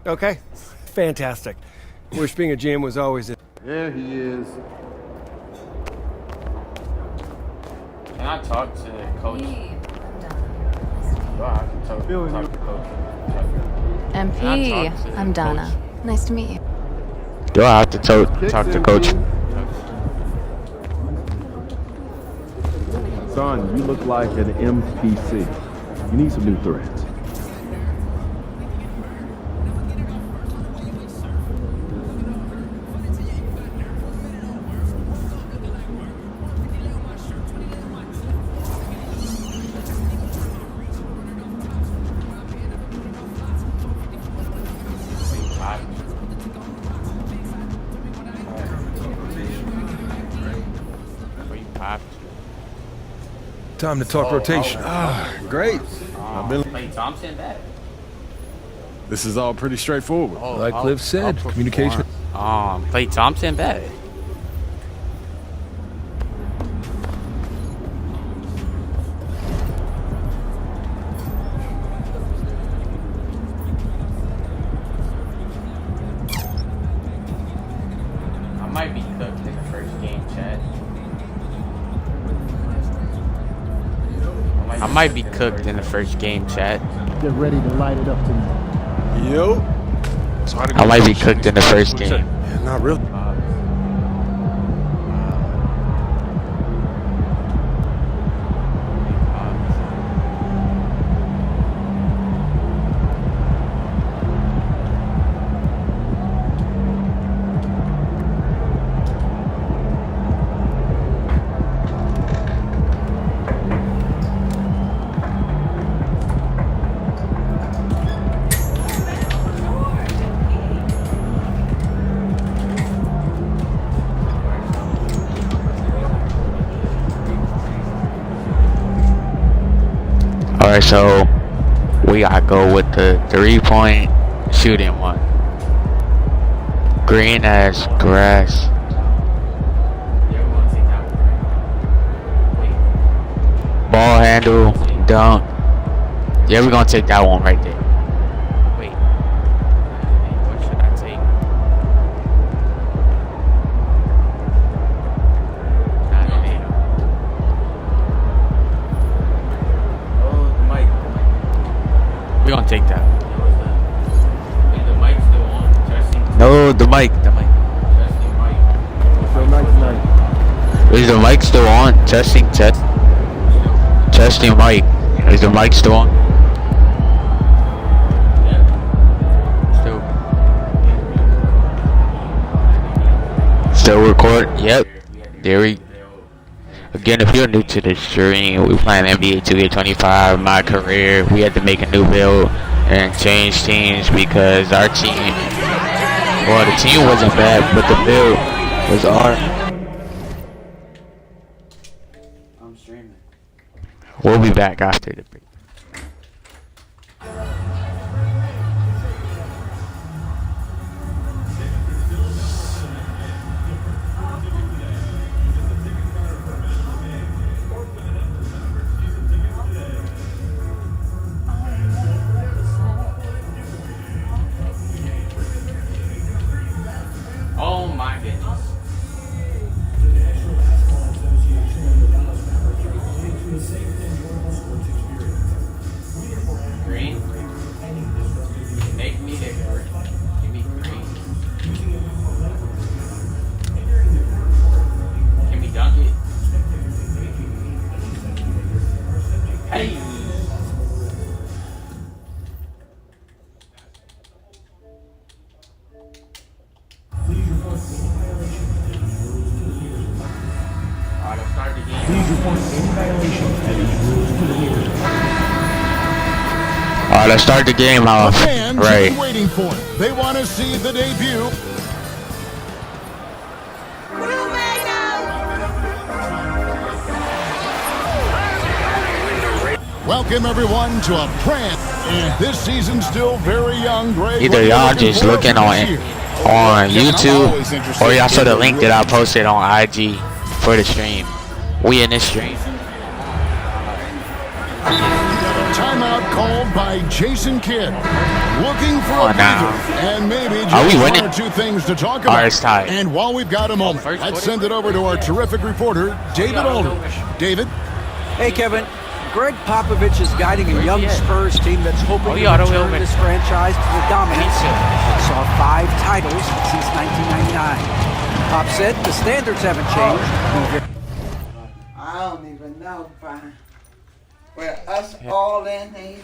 Okay, fantastic. Wish being a GM was always it. There he is. Can I talk to the coach? I can talk to coach. MP, I'm Donna. Nice to meet you. Do I have to talk to coach? Son, you look like an MPC. You need some new threads. Time to talk rotation. Great. Play Thompson back. This is all pretty straightforward. Like Cliff said, communication. Play Thompson back. I might be cooked in the first game, chat. Get ready to light it up tonight. Yo. I might be cooked in the first game. Yeah, not really. Alright, so we gotta go with the 3-point shooting one. Green as grass. Ball handle, dunk. Yeah, we're gonna take that one right there. Wait. What should I take? We're gonna take that. Is the mic still on? Testing. No, the mic. Testing mic. So nice. Is the mic still on? Testing. Testing mic. Is the mic still on? Still record? Yep. There we. Again, if you're new to the stream, we playing NBA 2K25, my career. We had to make a new build and change teams because our team, well, the team wasn't bad, but the build was our. I'm streaming. We'll be back after the break. Oh my goodness. Green? Make me hit green. Give me green. Can we dunk it? Hey! Alright, let's start the game off. The fans Right. are waiting for it. They want to see the debut. Welcome everyone to a brand. And this season's still very young. Greg, Either y'all just looking on YouTube or y'all saw the link that I posted on IG for the stream. We in this stream. Timeout called by Jason Kidd. Looking for a breather and maybe Are we just winning? one or two things to talk about. All right, it's tied. And while we've got a moment, let's send it over to our terrific reporter, David Aldridge. David? Hey, Kevin. Greg Popovich is guiding a young Spurs team that's hoping to yeah, return this franchise to the dominance that saw 5 titles since 1999. Pop said the standards haven't changed. I don't even know, Brian. Well, us all in here.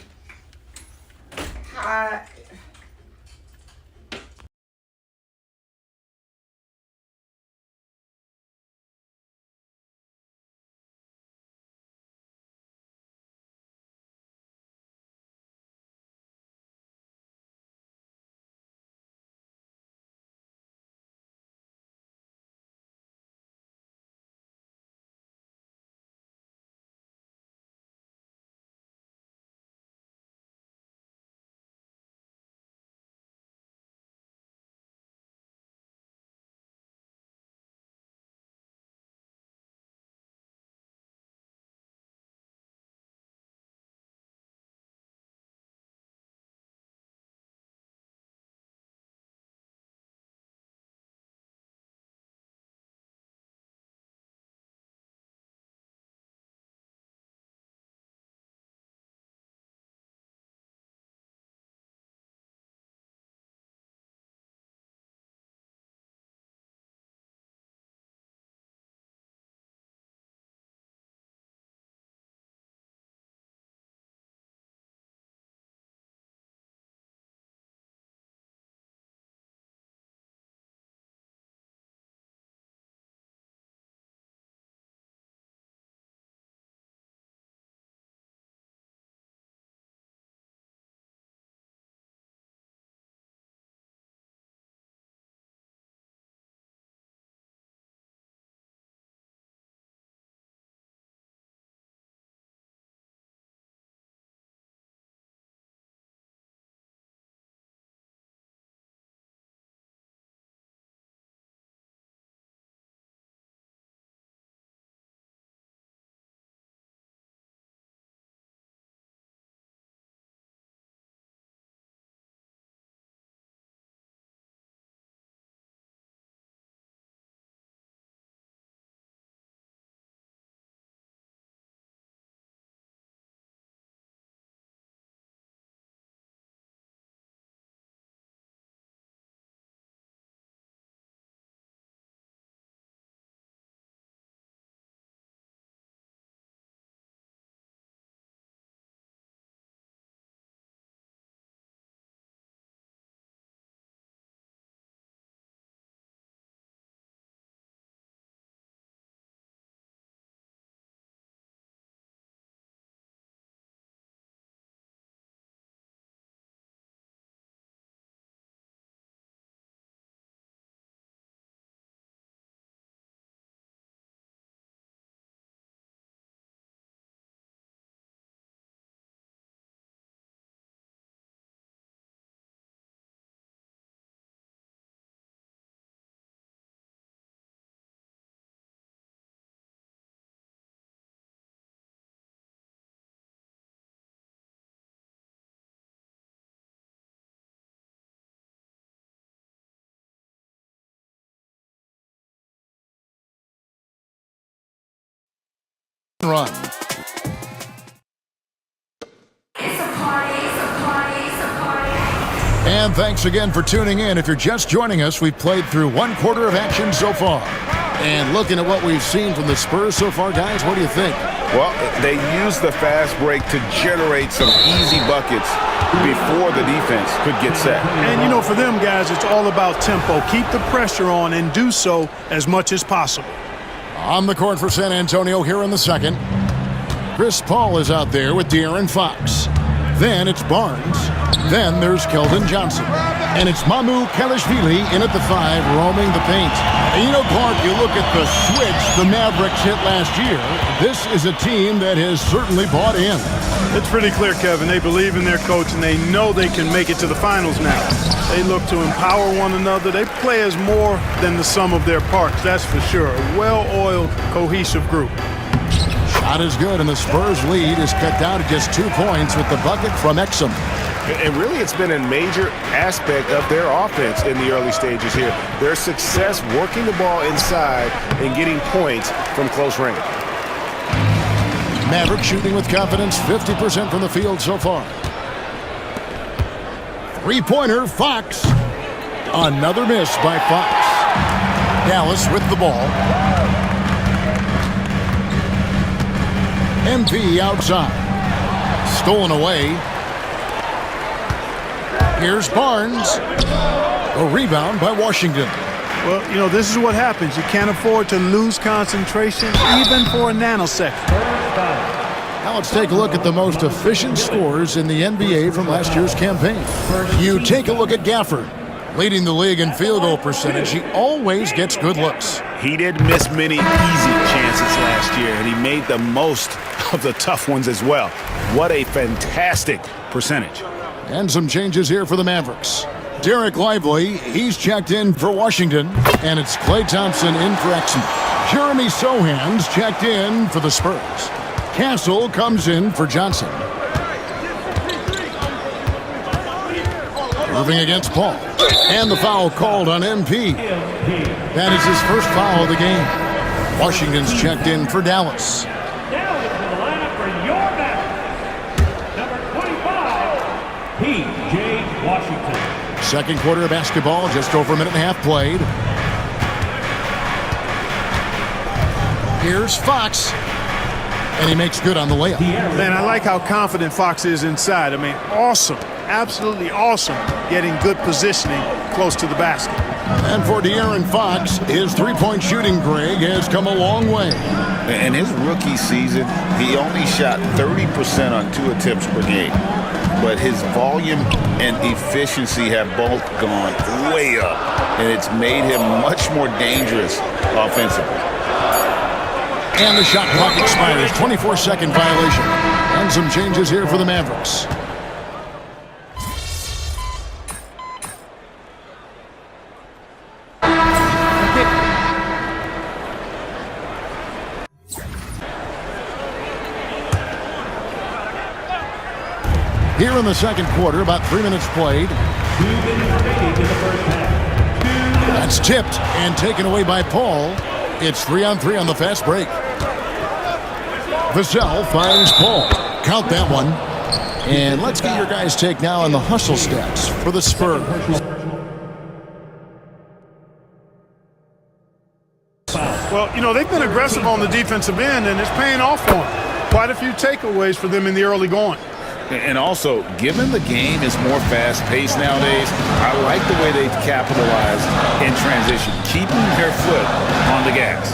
run. And thanks again for tuning in. If you're just joining us, we've played through one quarter of action so far. And looking at what we've seen from the Spurs so far, guys, what do you think? Well, they used the fast break to generate some easy buckets before the defense could get set. And, you know, for them guys, it's all about tempo. Keep the pressure on and do so as much as possible. On the court for San Antonio here in the second. Chris Paul is out there with De'Aaron Fox. Then it's Barnes. Then there's Keldon Johnson. And it's Mamu Kelishvili in at the 5, roaming the paint. And you know, Clark, you look at the switch the Mavericks hit last year. This is a team that has certainly bought in. It's pretty clear, Kevin. They believe in their coach, and they know they can make it to the finals now. They look to empower one another. They play as more than the sum of their parts, that's for sure. A well-oiled, cohesive group. Shot is good, and the Spurs lead is cut down to just 2 points with the bucket from Exum. And really, it's been a major aspect of their offense in the early stages here. Their success working the ball inside and getting points from close range. Maverick shooting with confidence, 50% from the field so far. Three-pointer, Fox. Another miss by Fox. Dallas with the ball. MP outside. Stolen away. Here's Barnes. A rebound by Washington. Well, you know, this is what happens. You can't afford to lose concentration, even for a nanosecond. Now let's take a look at the most efficient scorers in the NBA from last year's campaign. You take a look at Gafford, leading the league in field goal percentage. He always gets good looks. He didn't miss many easy chances last year, and he made the most of the tough ones as well. What a fantastic percentage. And some changes here for the Mavericks. Derek Lively, he's checked in for Washington, and it's Klay Thompson in for Exum. Jeremy Sohan's checked in for the Spurs. Castle comes in for Johnson. Irving against Paul. And the foul called on MP. That is his first foul of the game. Washington's checked in for Dallas. P.J. Washington. Second quarter of basketball, just over a minute and a half played. Here's Fox. And he makes good on the layup. Man, I like how confident Fox is inside. I mean, awesome. Absolutely awesome. Getting good positioning close to the basket. And for De'Aaron Fox, his three-point shooting, Greg, has come a long way. In his rookie season, he only shot 30% on 2 attempts per game. But his volume and efficiency have both gone way up. And it's made him much more dangerous offensively. And the shot clock expires. 24-second violation. And some changes here for the Mavericks. Here in the second quarter, about 3 minutes played. That's tipped and taken away by Paul. It's 3-on-3 on the fast break. Vassell finds Paul. Count that one. And let's get your guys' take now on the hustle stats for the Spurs. Well, you know, they've been aggressive on the defensive end, and it's paying off for them. Quite a few takeaways for them in the early going. And also, given the game is more fast-paced nowadays, I like the way they capitalize in transition, keeping their foot on the gas.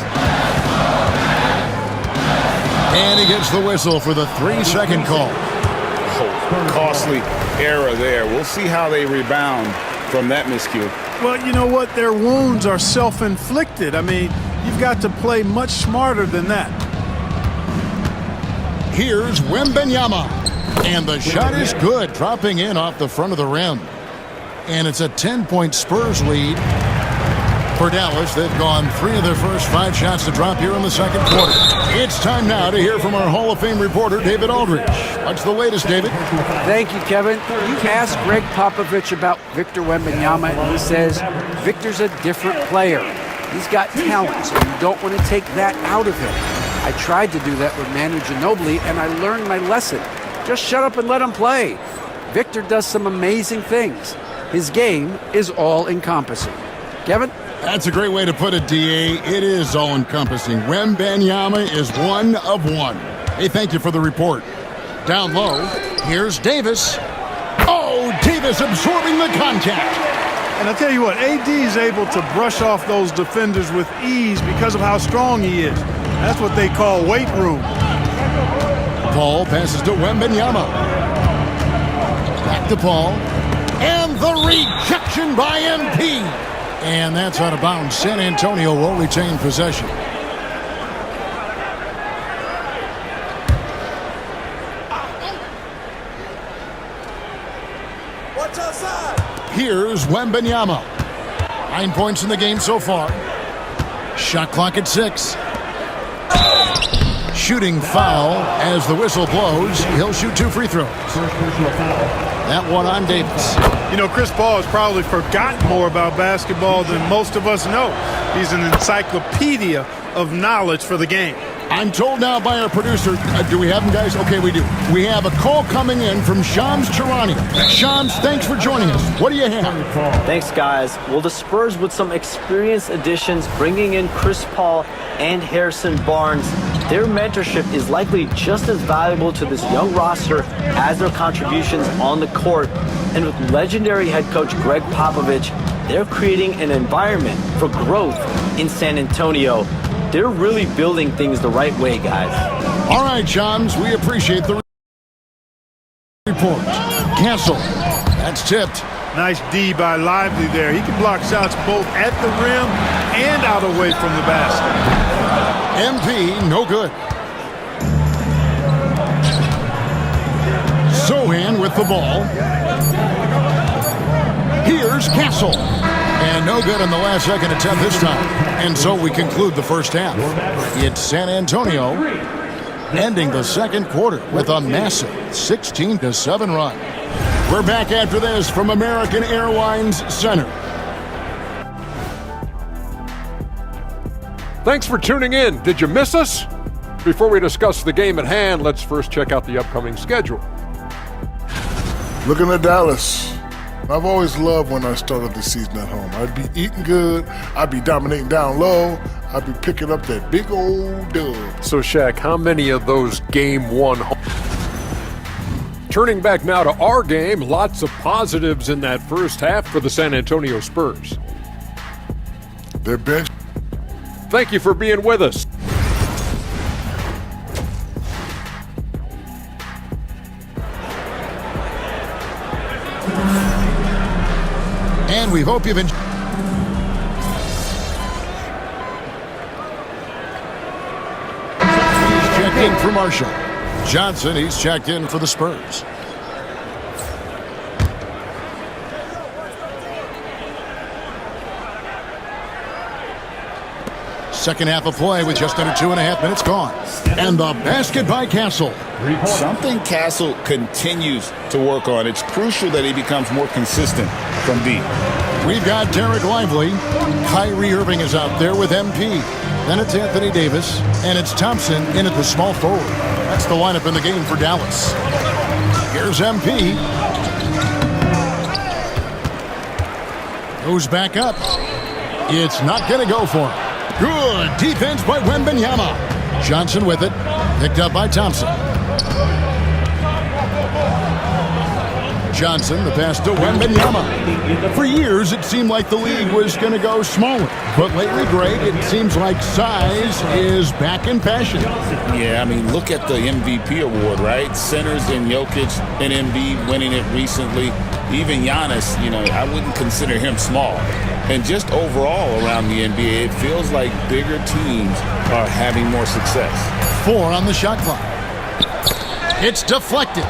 And he gets the whistle for the 3-second call. Oh, costly error there. We'll see how they rebound from that miscue. Well, you know what? Their wounds are self-inflicted. I mean, you've got to play much smarter than that. Here's Wembanyama. And the shot is good, dropping in off the front of the rim. And it's a 10-point Spurs lead for Dallas. They've gone 3 of their first 5 shots to drop here in the second quarter. It's time now to hear from our Hall of Fame reporter, David Aldridge. What's the latest, David? Thank you, Kevin. You asked Greg Popovich about Victor Wembanyama, and he says Victor's a different player. He's got talent, so you don't want to take that out of him. I tried to do that with Manu Ginobili, and I learned my lesson. Just shut up and let him play. Victor does some amazing things. His game is all-encompassing. Kevin? That's a great way to put it, D.A. It is all-encompassing. Wembanyama is one of one. Hey, thank you for the report. Down low, here's Davis. Oh, Davis absorbing the contact. And I tell you what, AD is able to brush off those defenders with ease because of how strong he is. That's what they call weight room. Paul passes to Wembanyama. Back to Paul. And the rejection by MP. And that's out of bounds. San Antonio will retain possession. Watch outside. Here's Wembanyama. 9 points in the game so far. Shot clock at 6. Shooting foul as the whistle blows. He'll shoot 2 free throws. That one on Davis. You know, Chris Paul has probably forgotten more about basketball than most of us know. He's an encyclopedia of knowledge for the game. I'm told now by our producer, do we have him, guys? Okay, we do. We have a call coming in from Shams Charania. Shams, thanks for joining us. What do you have? Thanks, guys. Well, the Spurs with some experienced additions, bringing in Chris Paul and Harrison Barnes. Their mentorship is likely just as valuable to this young roster as their contributions on the court. And with legendary head coach Greg Popovich, they're creating an environment for growth in San Antonio. They're really building things the right way, guys. All right, Shams, we appreciate the report. Castle, that's tipped. Nice D by Lively there. He can block shots both at the rim and out away from the basket. MP, no good. Sohan with the ball. Here's Castle. And no good in the last second attempt this time. And so we conclude the first half. It's San Antonio ending the second quarter with a massive 16-7 run. We're back after this from American Airlines Center. Thanks for tuning in. Did you miss us? Before we discuss the game at hand, let's first check out the upcoming schedule. Looking at Dallas. I've always loved when I started the season at home. I'd be eating good. I'd be dominating down low. I'd be picking up that big old dub. So, Shaq, how many of those game one? Turning back now to our game, lots of positives in that first half for the San Antonio Spurs. Their bench. Thank you for being with us. And we hope you've enjoyed. He's checked in for Marshall. Johnson, he's checked in for the Spurs. Second half of play with just under 2.5 minutes gone. And the basket by Castle. Something Castle continues to work on. It's crucial that he becomes more consistent from deep. We've got Derek Lively. Kyrie Irving is out there with MP. Then it's Anthony Davis. And it's Thompson in at the small forward. That's the lineup in the game for Dallas. Here's MP. Goes back up. It's not going to go for him. Good defense by Wembanyama. Johnson with it. Picked up by Thompson. Johnson, the pass to Wembanyama. For years, it seemed like the league was going to go smaller. But lately, Greg, it seems like size is back in fashion. Yeah, I mean, look at the MVP award, right? Centers and Jokic and Embiid winning it recently. Even Giannis, I wouldn't consider him small. And just overall around the NBA, it feels like bigger teams are having more success. 4 on the shot clock. It's deflected.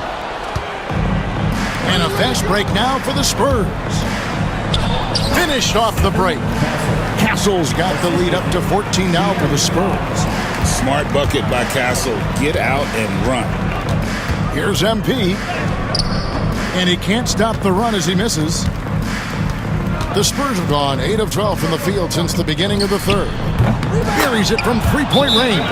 And a fast break now for the Spurs. Finished off the break. Castle's got the lead up to 14 now for the Spurs. Smart bucket by Castle. Get out and run. Here's MP. And he can't stop the run as he misses. The Spurs have gone 8 of 12 from the field since the beginning of the third. Buries it from 3-point range.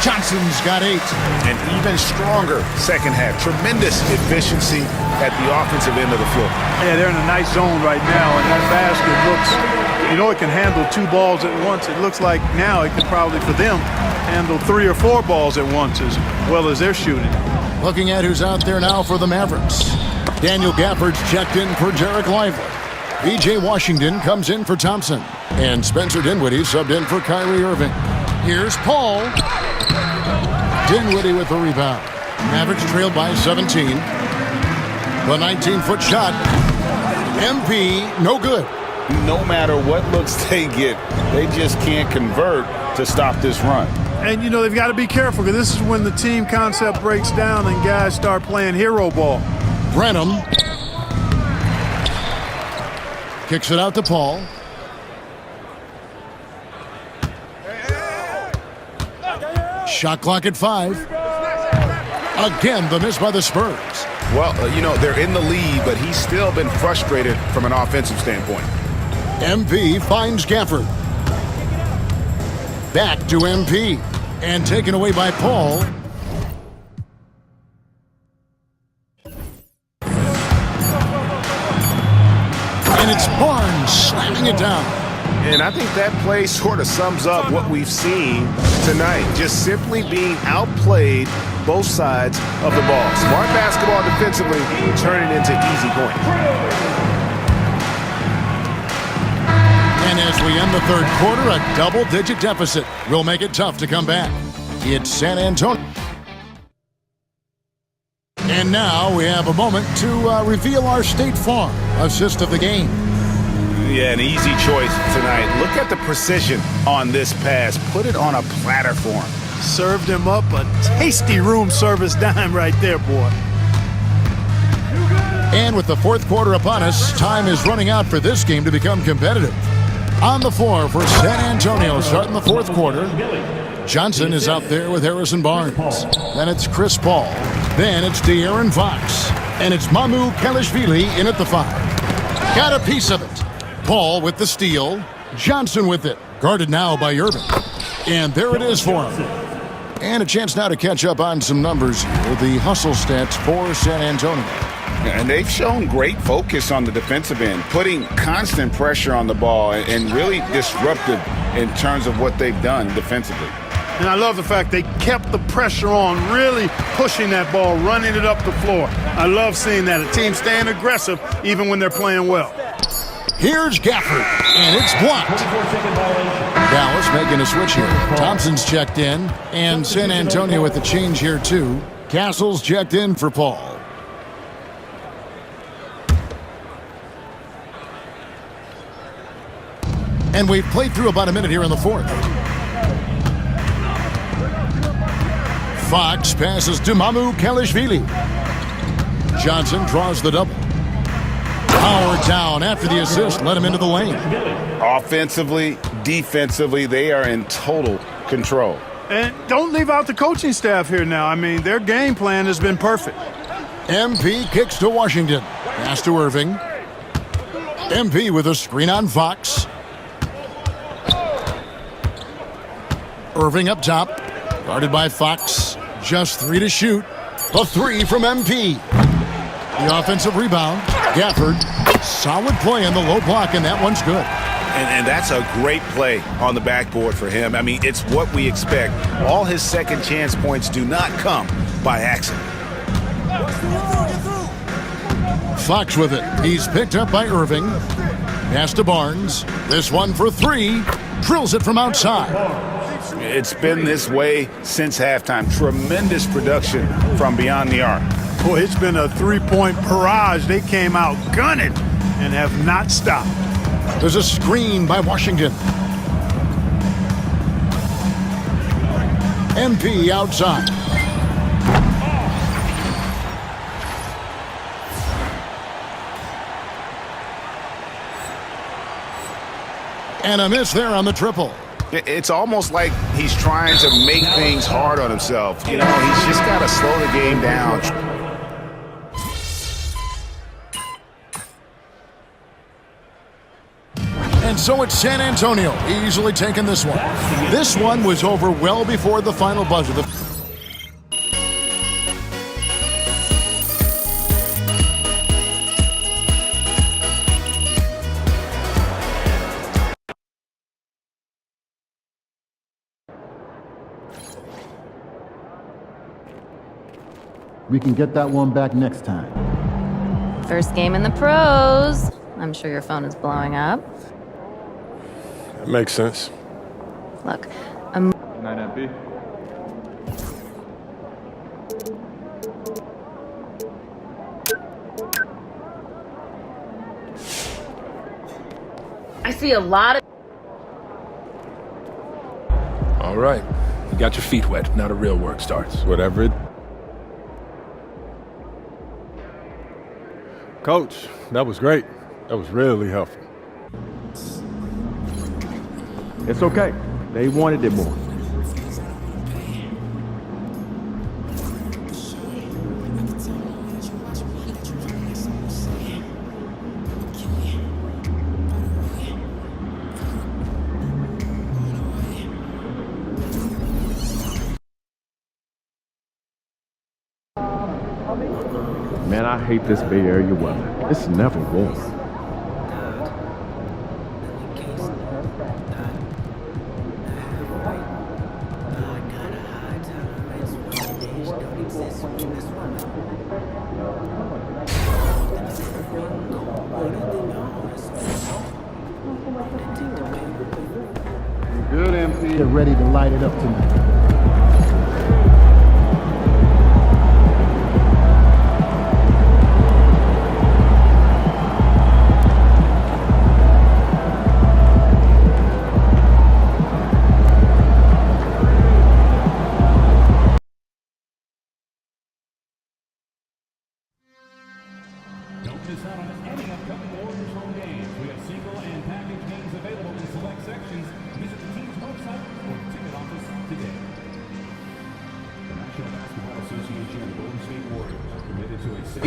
Johnson's got 8. An even stronger second half. Tremendous efficiency at the offensive end of the floor. Yeah, they're in a nice zone right now, and that basket looks, you know, it can handle 2 balls at once. It looks like now it could probably, for them, handle 3 or 4 balls at once as well as they're shooting. Looking at who's out there now for the Mavericks. Daniel Gafford's checked in for Derek Lively. B.J. Washington comes in for Thompson. And Spencer Dinwiddie subbed in for Kyrie Irving. Here's Paul. Dinwiddie with the rebound. Mavericks trailed by 17. The 19-foot shot. MP, no good. No matter what looks they get, they just can't convert to stop this run. And, you know, they've got to be careful because this is when the team concept breaks down and guys start playing hero ball. Brenham kicks it out to Paul. Shot clock at 5. Again, the miss by the Spurs. Well, you know, they're in the lead, but he's still been frustrated from an offensive standpoint. MP finds Gafford. Back to MP. And taken away by Paul. And it's Barnes slamming it down. And I think that play sort of sums up what we've seen tonight. Just simply being outplayed both sides of the ball. Smart basketball defensively, turning into easy points. And as we end the third quarter, a double-digit deficit will make it tough to come back. It's San Antonio. And now we have a moment to reveal our State Farm assist of the game. Yeah, an easy choice tonight. Look at the precision on this pass. Put it on a platter for him. Served him up a tasty room service dime right there, boy. And with the fourth quarter upon us, time is running out for this game to become competitive. On the floor for San Antonio, starting the fourth quarter. Johnson is out there with Harrison Barnes. Then it's Chris Paul. Then it's De'Aaron Fox. And it's Mamu Kelishvili in at the 5. Got a piece of it. Paul with the steal. Johnson with it. Guarded now by Irving. And there it is for him. And a chance now to catch up on some numbers here. The hustle stats for San Antonio. And they've shown great focus on the defensive end, putting constant pressure on the ball and really disruptive in terms of what they've done defensively. And I love the fact they kept the pressure on, really pushing that ball, running it up the floor. I love seeing that. A team staying aggressive even when they're playing well. Here's Gafford, and it's blocked. Dallas making a switch here. Thompson's checked in, and San Antonio with the change here too. Castle's checked in for Paul. And we've played through about a minute here in the fourth. Fox passes to Mamu Kelishvili. Johnson draws the double. Howard down after the assist, let him into the lane. Offensively, defensively, they are in total control. And don't leave out the coaching staff here now. I mean, their game plan has been perfect. MP kicks to Washington. Pass to Irving. MP with a screen on Fox. Irving up top. Guarded by Fox. Just 3 to shoot. A 3 from MP. The offensive rebound. Gafford. Solid play on the low block, and that one's good. And that's a great play on the backboard for him. I mean, it's what we expect. All his second chance points do not come by accident. Fox with it. He's picked up by Irving. Pass to Barnes. This one for 3. Drills it from outside. It's been this way since halftime. Tremendous production from beyond the arc. Boy, it's been a three-point barrage. They came out gunning and have not stopped. There's a screen by Washington. MP outside. And a miss there on the triple. It's almost like he's trying to make things hard on himself. You know, he's just got to slow the game down. And so it's San Antonio easily taking this one. This one was over well before the final buzzer. We can get that one back next time. First game in the pros. I'm sure your phone is blowing up. That makes sense. Look, I'm... Good night, MP. I see a lot of... All right. You got your feet wet. Now the real work starts. Whatever it... Coach, that was great. That was really helpful. It's okay. They wanted it more. Man, I hate this Bay Area weather. It's never warm. Good, MP. They're ready to light it up tonight.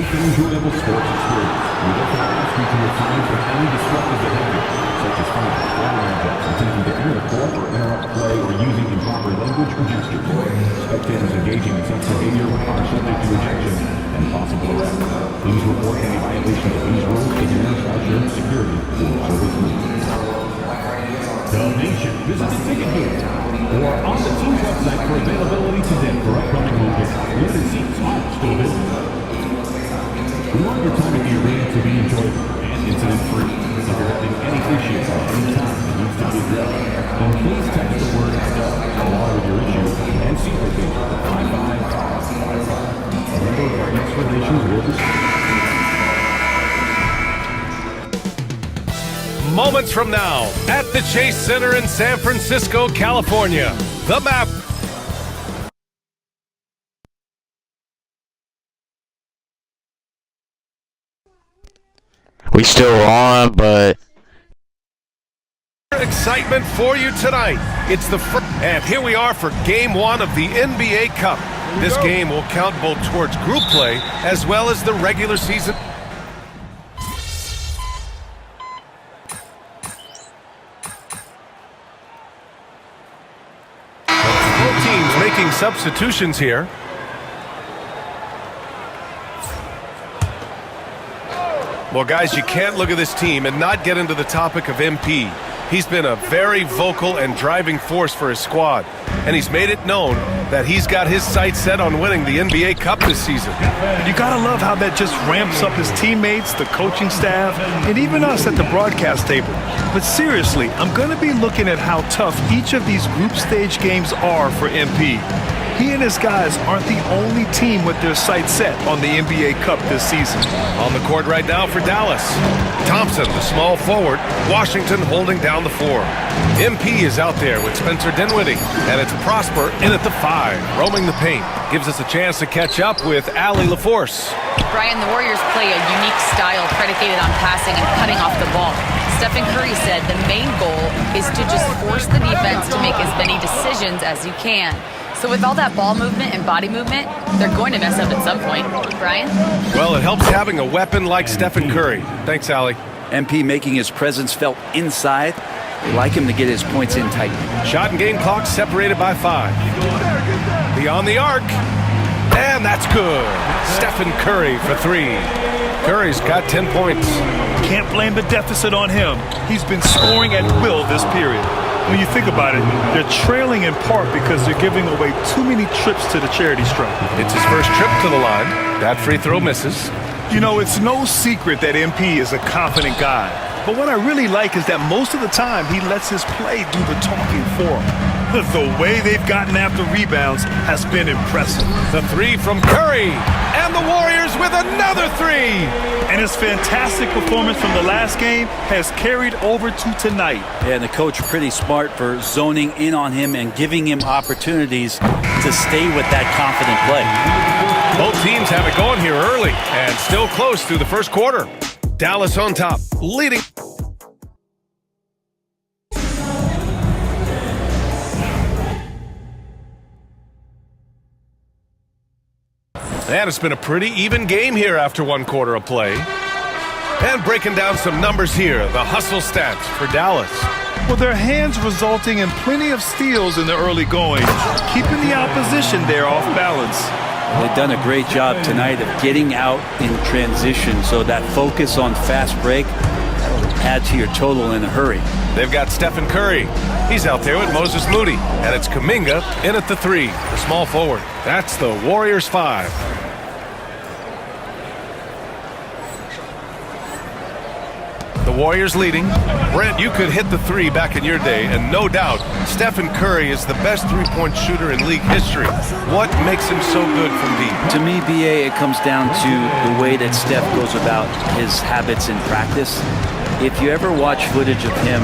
Enjoyable sports experience. We therefore ask you to refrain from any disruptive behavior, such as fighting, flattering objects, attempting to enter the court or interrupt play, or using improper language or gestures. Spectators engaging in such behavior are subject to ejection and possible arrest. Please report any violations of these rules to your South Security or Service Needs. The Nation. Visit the ticket booth or on the team's website for availability today for upcoming home games. Limited seats are still available. We want your time at the arena to be enjoyable and incident-free. If you're having any issues at any time that needs to be addressed, then please text the word along with your issue and seat location to 5555. A member of our guest relations will be... Moments from now, at the Chase Center in San Francisco, California. The Map. We still on, but excitement for you tonight. It's the first, and here we are for Game 1 of the NBA Cup. This game will count both towards group play as well as the regular season. Both teams making substitutions here. Well, guys, you can't look at this team and not get into the topic of MP. He's been a very vocal and driving force for his squad, and he's made it known that he's got his sights set on winning the NBA Cup this season. You gotta love how that just ramps up his teammates, the coaching staff, and even us at the broadcast table. But seriously, I'm gonna be looking at how tough each of these group stage games are for MP. He and his guys aren't the only team with their sights set on the NBA Cup this season. On the court right now for Dallas. Thompson, the small forward. Washington holding down the 4. MP is out there with Spencer Dinwiddie. And it's Prosper in at the 5, roaming the paint. Gives us a chance to catch up with Allie LaForce. Brian, the Warriors play a unique style predicated on passing and cutting off the ball. Stephen Curry said the main goal is to just force the defense to make as many decisions as you can. So with all that ball movement and body movement, they're going to mess up at some point. Brian? Well, it helps having a weapon like Stephen Curry. Thanks, Allie. MP making his presence felt inside. They like him to get his points in tight. Shot and game clock separated by 5. Beyond the arc. And that's good. Stephen Curry for 3. Curry's got 10 points. Can't blame the deficit on him. He's been scoring at will this period. When you think about it, they're trailing in part because they're giving away too many trips to the charity stripe. It's his first trip to the line. That free throw misses. You know, it's no secret that MP is a confident guy. But what I really like is that most of the time he lets his play do the talking for him. The way they've gotten after rebounds has been impressive. The 3 from Curry, and the Warriors with another 3. And his fantastic performance from the last game has carried over to tonight. Yeah, and the coach pretty smart for zoning in on him and giving him opportunities to stay with that confident play. Both teams have it going here early and still close through the first quarter. Dallas on top, leading. And it's been a pretty even game here after 1 quarter of play. And breaking down some numbers here, the hustle stats for Dallas. Well, their hands resulting in plenty of steals in the early going, keeping the opposition there off balance. They've done a great job tonight of getting out in transition, so that focus on fast break add to your total in a hurry. They've got Stephen Curry. He's out there with Moses Moody. And it's Kuminga in at the 3, the small forward. That's the Warriors 5. The Warriors leading. Brent, you could hit the 3 back in your day, and no doubt, Stephen Curry is the best 3-point shooter in league history. What makes him so good from deep? To me, BA, it comes down to the way that Steph goes about his habits in practice. If you ever watch footage of him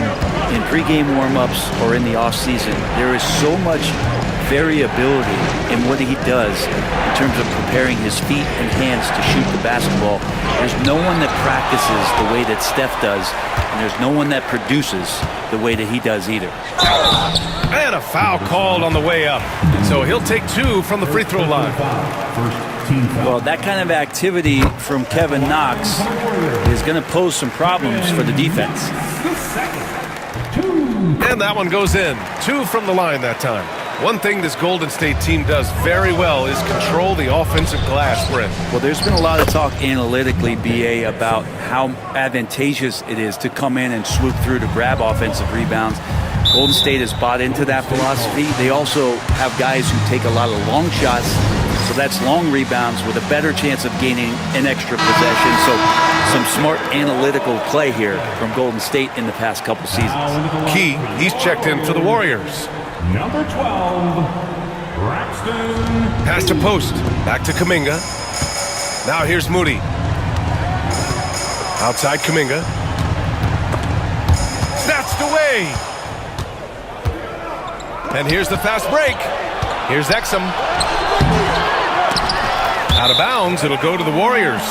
in pregame warm-ups or in the off-season, there is so much variability in what he does in terms of preparing his feet and hands to shoot the basketball. There's no one that practices the way that Steph does, and there's no one that produces the way that he does either. And a foul called on the way up. So he'll take 2 from the free throw line. Well, that kind of activity from Kevin Knox is going to pose some problems for the defense. And that one goes in. 2 from the line that time. One thing this Golden State team does very well is control the offensive glass, Brent. Well, there's been a lot of talk analytically, BA, about how advantageous it is to come in and swoop through to grab offensive rebounds. Golden State has bought into that philosophy. They also have guys who take a lot of long shots, so that's long rebounds with a better chance of gaining an extra possession. So some smart analytical play here from Golden State in the past couple seasons. Key, he's checked in for the Warriors. Number 12, Braxton. Pass to post. Back to Kuminga. Now here's Moody. Outside Kuminga. Snatched away. And here's the fast break. Here's Exum. Out of bounds. It'll go to the Warriors.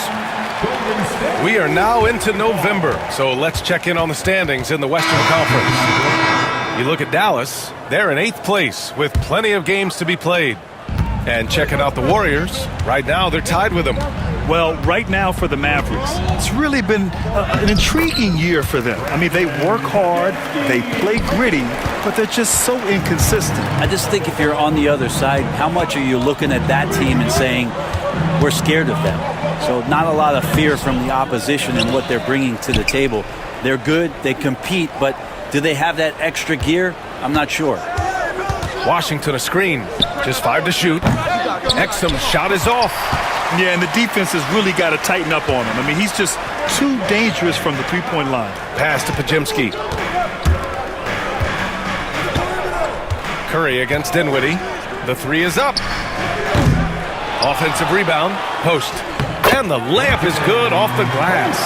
We are now into November, so let's check in on the standings in the Western Conference. You look at Dallas, they're in 8th place with plenty of games to be played. And checking out the Warriors, right now they're tied with them. Well, right now for the Mavericks, it's really been an intriguing year for them. I mean, they work hard, they play gritty, but they're just so inconsistent. I just think if you're on the other side, how much are you looking at that team and saying, we're scared of them? So not a lot of fear from the opposition and what they're bringing to the table. They're good, they compete, but do they have that extra gear? I'm not sure. Washington a screen, just 5 to shoot. Exum's shot is off. Yeah, and the defense has really got to tighten up on him. I mean, he's just too dangerous from the three-point line. Pass to Pajemski. Curry against Dinwiddie. The 3 is up. Offensive rebound, post. And the layup is good off the glass.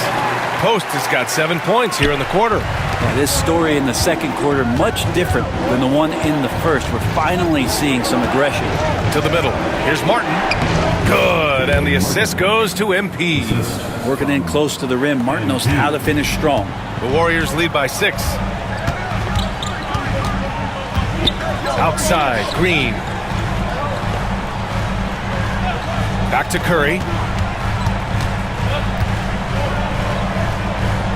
Post has got 7 points here in the quarter. Yeah, this story in the second quarter much different than the one in the first. We're finally seeing some aggression. To the middle. Here's Martin. Good. And the assist goes to MP. Working in close to the rim. Martin knows how to finish strong. The Warriors lead by 6. Outside. Green. Back to Curry.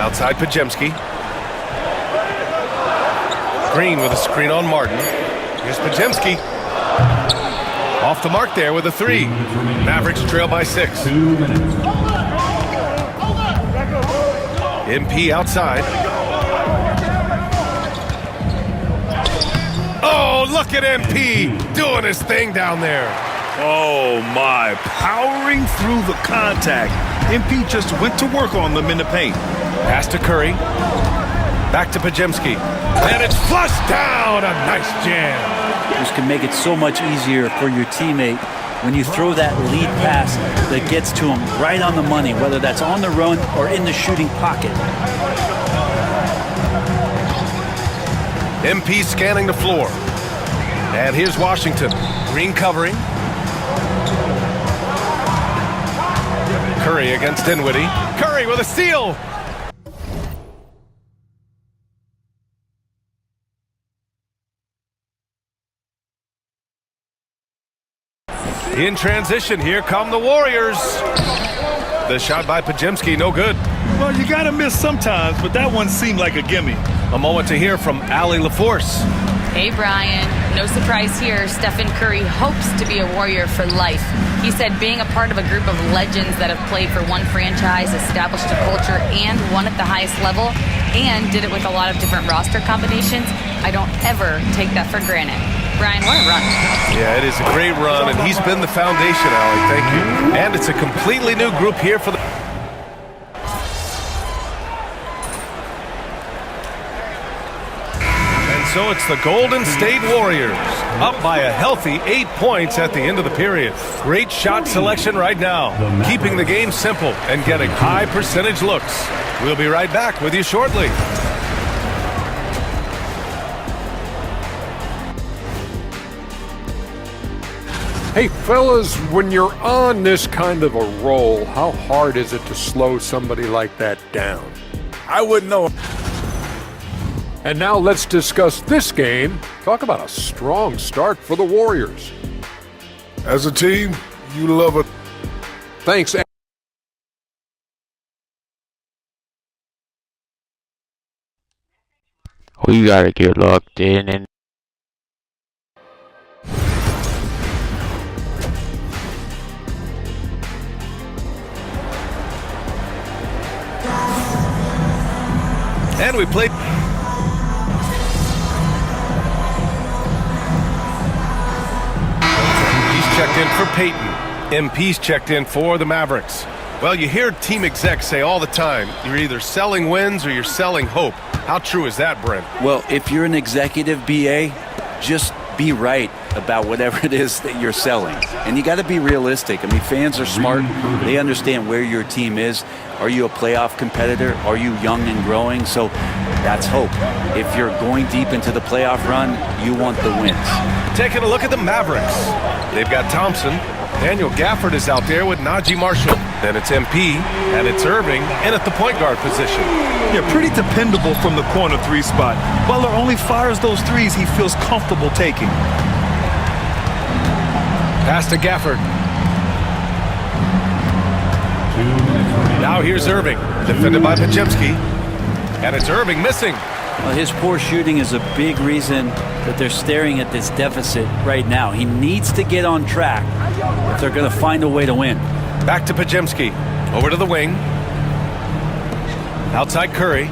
Outside Podziemski. Green with a screen on Martin. Here's Podziemski. Off the mark there with a 3. Mavericks trail by 6. 2 minutes. MP outside. Oh, look at MP doing his thing down there. Oh, my. Powering through the contact. MP just went to work on them in the paint. Pass to Curry. Back to Podziemski. And it's flushed down. A nice jam. This can make it so much easier for your teammate when you throw that lead pass that gets to him right on the money, whether that's on the run or in the shooting pocket. MP scanning the floor. And here's Washington. Green covering. Curry against Dinwiddie. Curry with a steal. In transition, here come the Warriors. The shot by Podziemski, no good. Well, you gotta miss sometimes, but that one seemed like a gimme. A moment to hear from Allie LaForce. Hey, Brian. No surprise here. Stephen Curry hopes to be a Warrior for life. He said being a part of a group of legends that have played for one franchise, established a culture, and won at the highest level, and did it with a lot of different roster combinations, I don't ever take that for granted. Brian, what a run. Yeah, it is a great run, and he's been the foundation, Allie. Thank you. And it's a completely new group here for the... So it's the Golden State Warriors, up by a healthy 8 points at the end of the period. Great shot selection right now, keeping the game simple and getting high percentage looks. We'll be right back with you shortly. Hey, fellas, when you're on this kind of a roll, how hard is it to slow somebody like that down? I wouldn't know. And now let's discuss this game. Talk about a strong start for the Warriors. As a team, you love it. Thanks. We gotta get locked in and we played. He's checked in for Peyton. MP's checked in for the Mavericks. Well, you hear team execs say all the time, you're either selling wins or you're selling hope. How true is that, Brent? Well, if you're an executive BA, just be right about whatever it is that you're selling. And you got to be realistic. I mean, fans are smart. They understand where your team is. Are you a playoff competitor? Are you young and growing? So that's hope. If you're going deep into the playoff run, you want the wins. Taking a look at the Mavericks. They've got Thompson. Daniel Gafford is out there with Najee Marshall. Then it's MP, and it's Irving in at the point guard position. Yeah, pretty dependable from the corner 3 spot. Butler only fires those threes he feels comfortable taking. Pass to Gafford. Now here's Irving, defended by Podziemski. And it's Irving missing. Well, his poor shooting is a big reason that they're staring at this deficit right now. He needs to get on track if they're going to find a way to win. Back to Podziemski. Over to the wing. Outside Curry.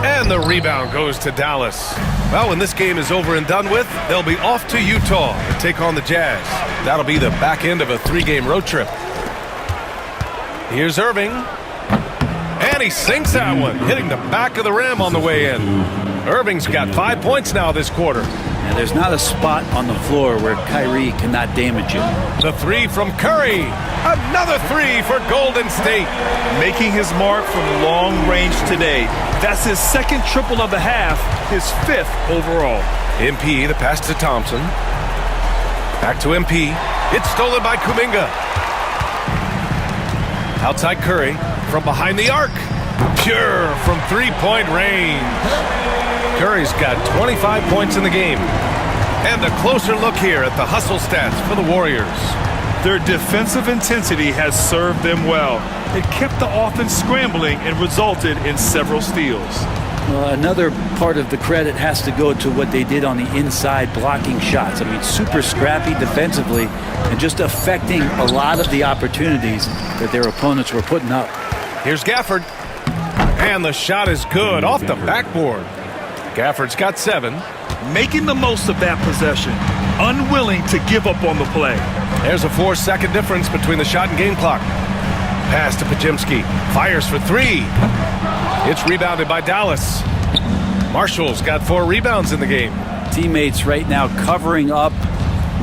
And the rebound goes to Dallas. Well, when this game is over and done with, they'll be off to Utah to take on the Jazz. That'll be the back end of a 3-game road trip. Here's Irving. And he sinks that one, hitting the back of the rim on the way in. Irving's got 5 points now this quarter. And there's not a spot on the floor where Kyrie cannot damage you. The 3 from Curry. Another 3 for Golden State. Making his mark from long range today. That's his second triple of the half, his 5th overall. MP, the pass to Thompson. Back to MP. It's stolen by Kuminga. Outside Curry. From behind the arc. Pure from 3-point range. Curry's got 25 points in the game. And a closer look here at the hustle stats for the Warriors. Their defensive intensity has served them well. It kept the offense scrambling and resulted in several steals. Another part of the credit has to go to what they did on the inside blocking shots. I mean, super scrappy defensively and just affecting a lot of the opportunities that their opponents were putting up. Here's Gafford. And the shot is good off the backboard. Gafford's got 7. Making the most of that possession. Unwilling to give up on the play. There's a 4-second difference between the shot and game clock. Pass to Podziemski. Fires for 3. It's rebounded by Dallas. Marshall's got 4 rebounds in the game. Teammates right now covering up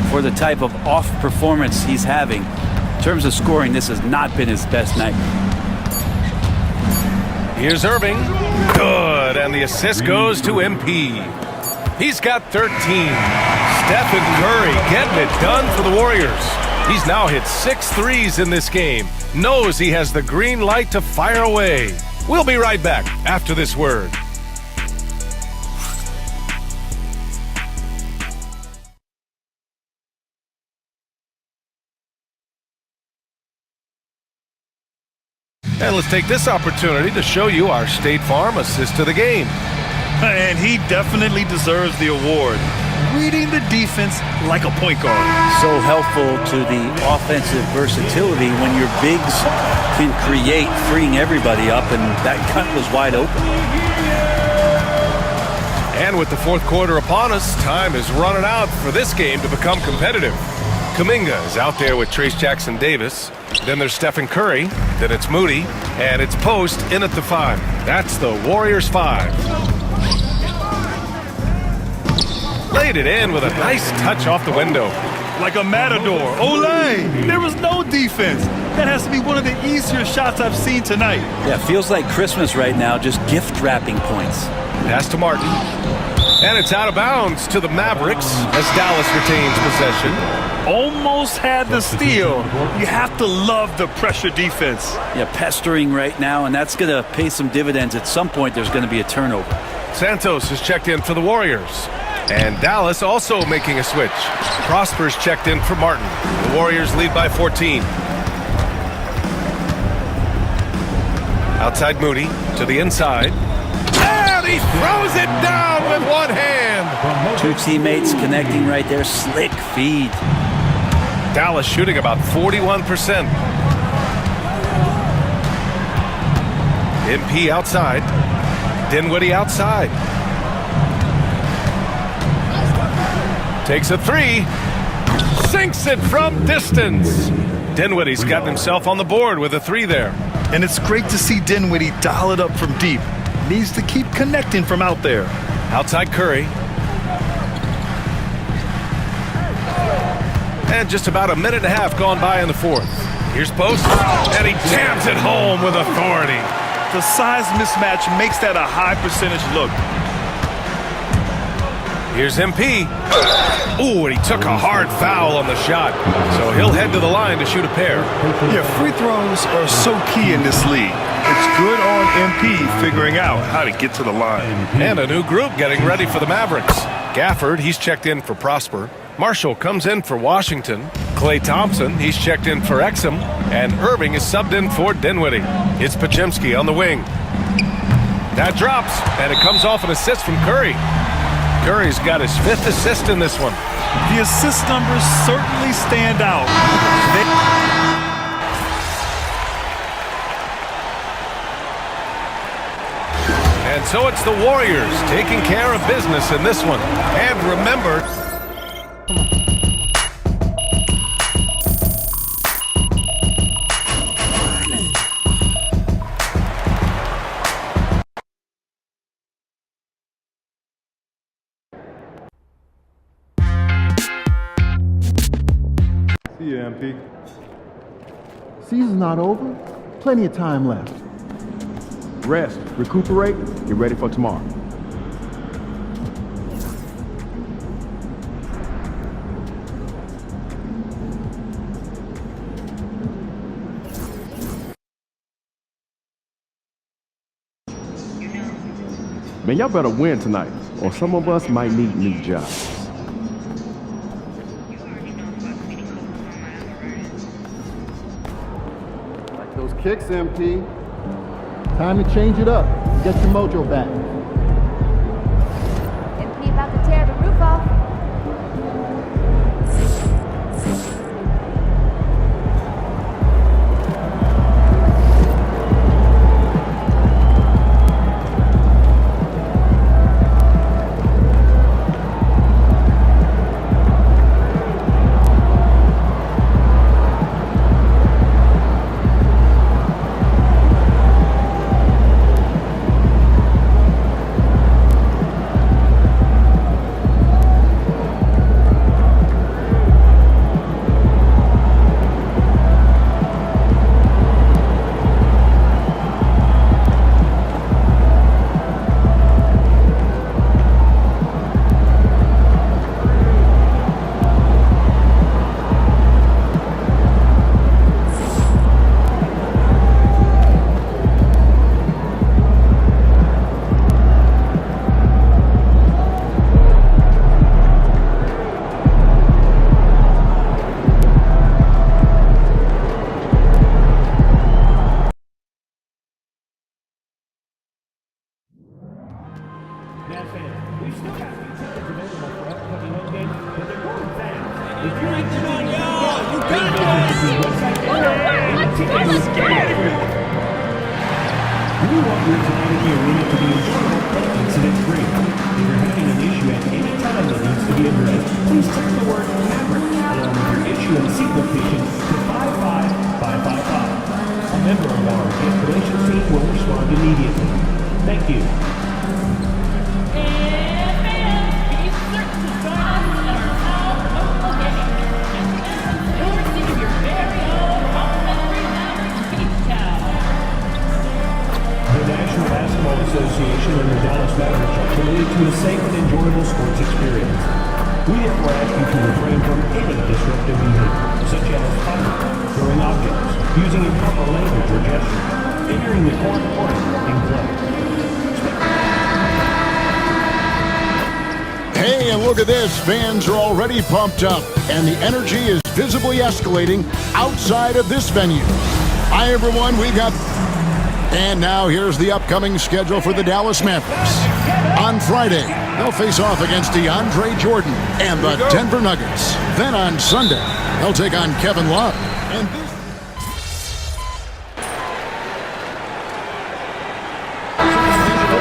for the type of off performance he's having. In terms of scoring, this has not been his best night. Here's Irving. Good. And the assist goes to MP. He's got 13. Stephen Curry getting it done for the Warriors. He's now hit 6 threes in this game. Knows he has the green light to fire away. We'll be right back after this word. And let's take this opportunity to show you our State Farm assist to the game. And he definitely deserves the award. Reading the defense like a point guard. So helpful to the offensive versatility when your bigs can create, freeing everybody up, and that cut was wide open. And with the fourth quarter upon us, time is running out for this game to become competitive. Kuminga is out there with Trace Jackson Davis. Then there's Stephen Curry. Then it's Moody. And it's Post in at the 5. That's the Warriors 5. Laid it in with a nice touch off the window. Like a matador. Olay! There was no defense. That has to be one of the easier shots I've seen tonight. Yeah, feels like Christmas right now, just gift wrapping points. Pass to Martin. And it's out of bounds to the Mavericks as Dallas retains possession. Almost had the steal. You have to love the pressure defense. Yeah, pestering right now, and that's going to pay some dividends. At some point, there's going to be a turnover. Santos is checked in for the Warriors. And Dallas also making a switch. Prosper's checked in for Martin. The Warriors lead by 14. Outside Moody to the inside. And he throws it down with one hand. 2 teammates connecting right there. Slick feed. Dallas shooting about 41%. MP outside. Dinwiddie outside. Takes a 3. Sinks it from distance. Dinwiddie's gotten himself on the board with a 3 there. And it's great to see Dinwiddie dial it up from deep. Needs to keep connecting from out there. Outside Curry. And just about a minute and a half gone by in the fourth. Here's Post. And he jams it home with authority. The size mismatch makes that a high percentage look. Here's MP. Ooh, and he took a hard foul on the shot. So he'll head to the line to shoot a pair. Yeah, free throws are so key in this league. It's good on MP figuring out how to get to the line. And a new group getting ready for the Mavericks. Gafford, he's checked in for Prosper. Marshall comes in for Washington. Klay Thompson, he's checked in for Exum. And Irving is subbed in for Dinwiddie. It's Podziemski on the wing. That drops, and it comes off an assist from Curry. Curry's got his 5th assist in this one. The assist numbers certainly stand out. And so it's the Warriors taking care of business in this one. And remember... Yeah, MP. Season's not over. Plenty of time left. Rest, recuperate, get ready for tomorrow. Man, y'all better win tonight, or some of us might need new jobs. kicks, MP. Time to change it up. Get your mojo back. MP about to tear the roof off. Fans are already pumped up, and the energy is visibly escalating outside of this venue. Hi, everyone. We've got... And now here's the upcoming schedule for the Dallas Mavericks. On Friday, they'll face off against DeAndre Jordan and the Denver Nuggets. Then on Sunday, they'll take on Kevin Love. And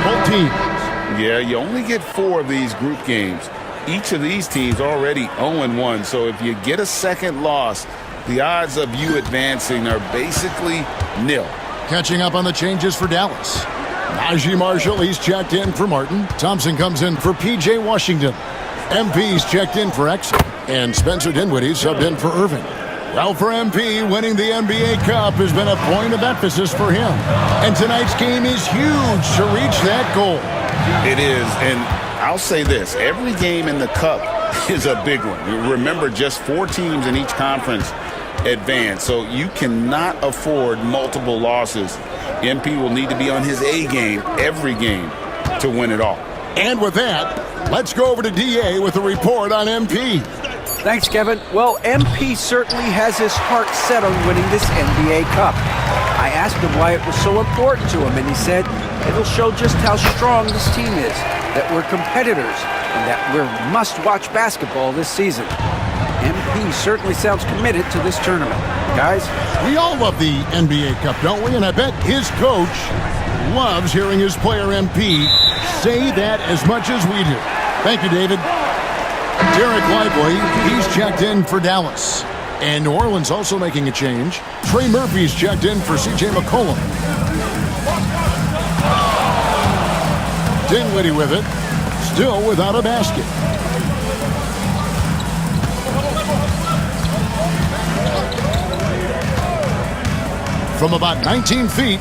both teams. Yeah, you only get 4 of these group games. Each of these teams already 0-1, so if you get a second loss, the odds of you advancing are basically nil. Catching up on the changes for Dallas. Najee Marshall, he's checked in for Martin. Thompson comes in for P.J. Washington. MP's checked in for Exum. And Spencer Dinwiddie subbed in for Irving. Well, for MP, winning the NBA Cup has been a point of emphasis for him. And tonight's game is huge to reach that goal. It is, and I'll say this, every game in the Cup is a big one. Remember, just 4 teams in each conference advance, so you cannot afford multiple losses. MP will need to be on his A game every game to win it all. And with that, let's go over to DA with a report on MP. Thanks, Kevin. Well, MP certainly has his heart set on winning this NBA Cup. I asked him why it was so important to him, and he said it'll show just how strong this team is, that we're competitors, and that we're must-watch basketball this season. MP certainly sounds committed to this tournament. Guys? We all love the NBA Cup, don't we? And I bet his coach loves hearing his player MP say that as much as we do. Thank you, David. Derek Lively, he's checked in for Dallas. And New Orleans also making a change. Trey Murphy's checked in for C.J. McCollum. Dinwiddie with it. Still without a basket. From about 19 feet.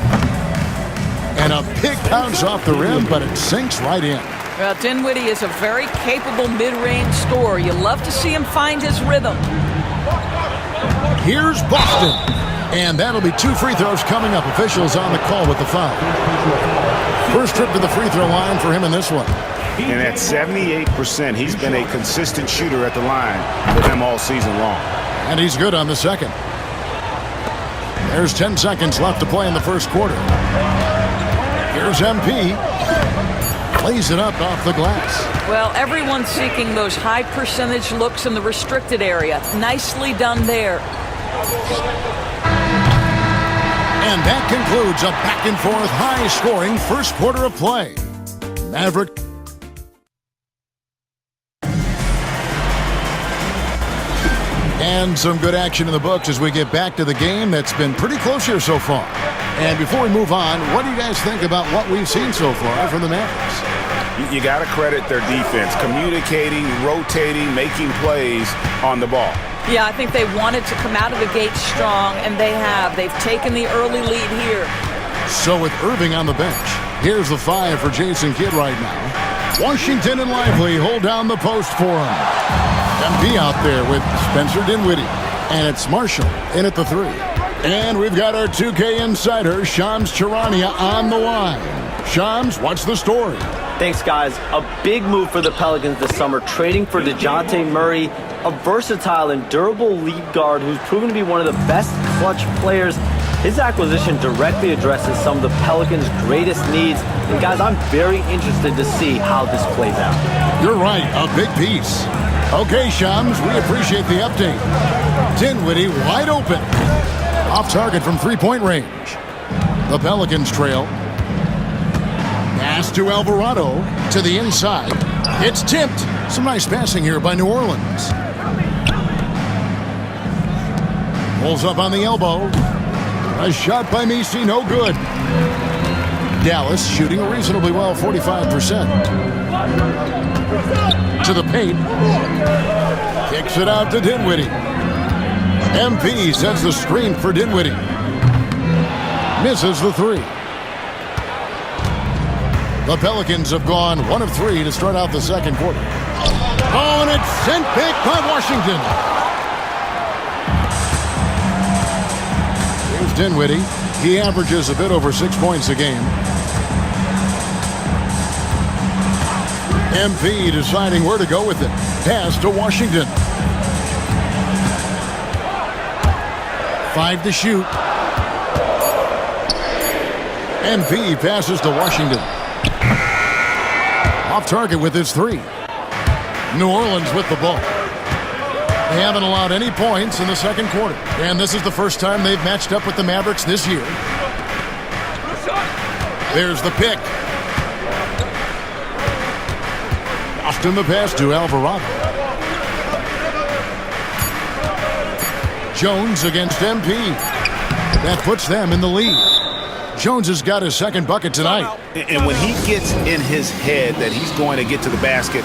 And a big bounce off the rim, but it sinks right in. Well, Dinwiddie is a very capable mid-range scorer. You love to see him find his rhythm. Here's Boston. And that'll be 2 free throws coming up. Officials on the call with the foul. First trip to the free throw line for him in this one. And at 78%, he's been a consistent shooter at the line with him all season long. And he's good on the second. There's 10 seconds left to play in the first quarter. Here's MP. Plays it up off the glass. Well, everyone's seeking those high percentage looks in the restricted area. Nicely done there. And that concludes a back-and-forth, high-scoring first quarter of play. Maverick. And some good action in the books as we get back to the game that's been pretty close here so far. And before we move on, what do you guys think about what we've seen so far from the Mavericks? You got to credit their defense, communicating, rotating, making plays on the ball. Yeah, I think they wanted to come out of the gate strong, and they have. They've taken the early lead here. So with Irving on the bench, here's the 5 for Jason Kidd right now. Washington and Lively hold down the post for him. MP out there with Spencer Dinwiddie. And it's Marshall in at the 3. And we've got our 2K insider, Shams Charania, on the line. Shams, what's the story? Thanks, guys. A big move for the Pelicans this summer, trading for DeJounte Murray, a versatile and durable lead guard who's proven to be one of the best clutch players. His acquisition directly addresses some of the Pelicans' greatest needs. And, guys, I'm very interested to see how this plays out. You're right, a big piece. Okay, Shams, we appreciate the update. Dinwiddie wide open. Off target from three-point range. The Pelicans trail. Pass to Alvarado to the inside. It's tipped. Some nice passing here by New Orleans. Pulls up on the elbow. A shot by Messi, no good. Dallas shooting reasonably well, 45%. To the paint. Kicks it out to Dinwiddie. MP sets the screen for Dinwiddie. Misses the 3. The Pelicans have gone 1 of 3 to start out the second quarter. Oh, and it's sent back by Washington. Here's Dinwiddie. He averages a bit over 6 points a game. MP deciding where to go with it. Pass to Washington. 5 to shoot. MP passes to Washington. Off target with his 3. New Orleans with the ball. They haven't allowed any points in the second quarter. And this is the first time they've matched up with the Mavericks this year. There's the pick. Austin the pass to Alvarado. Jones against MP. That puts them in the lead. Jones has got his second bucket tonight. And when he gets in his head that he's going to get to the basket,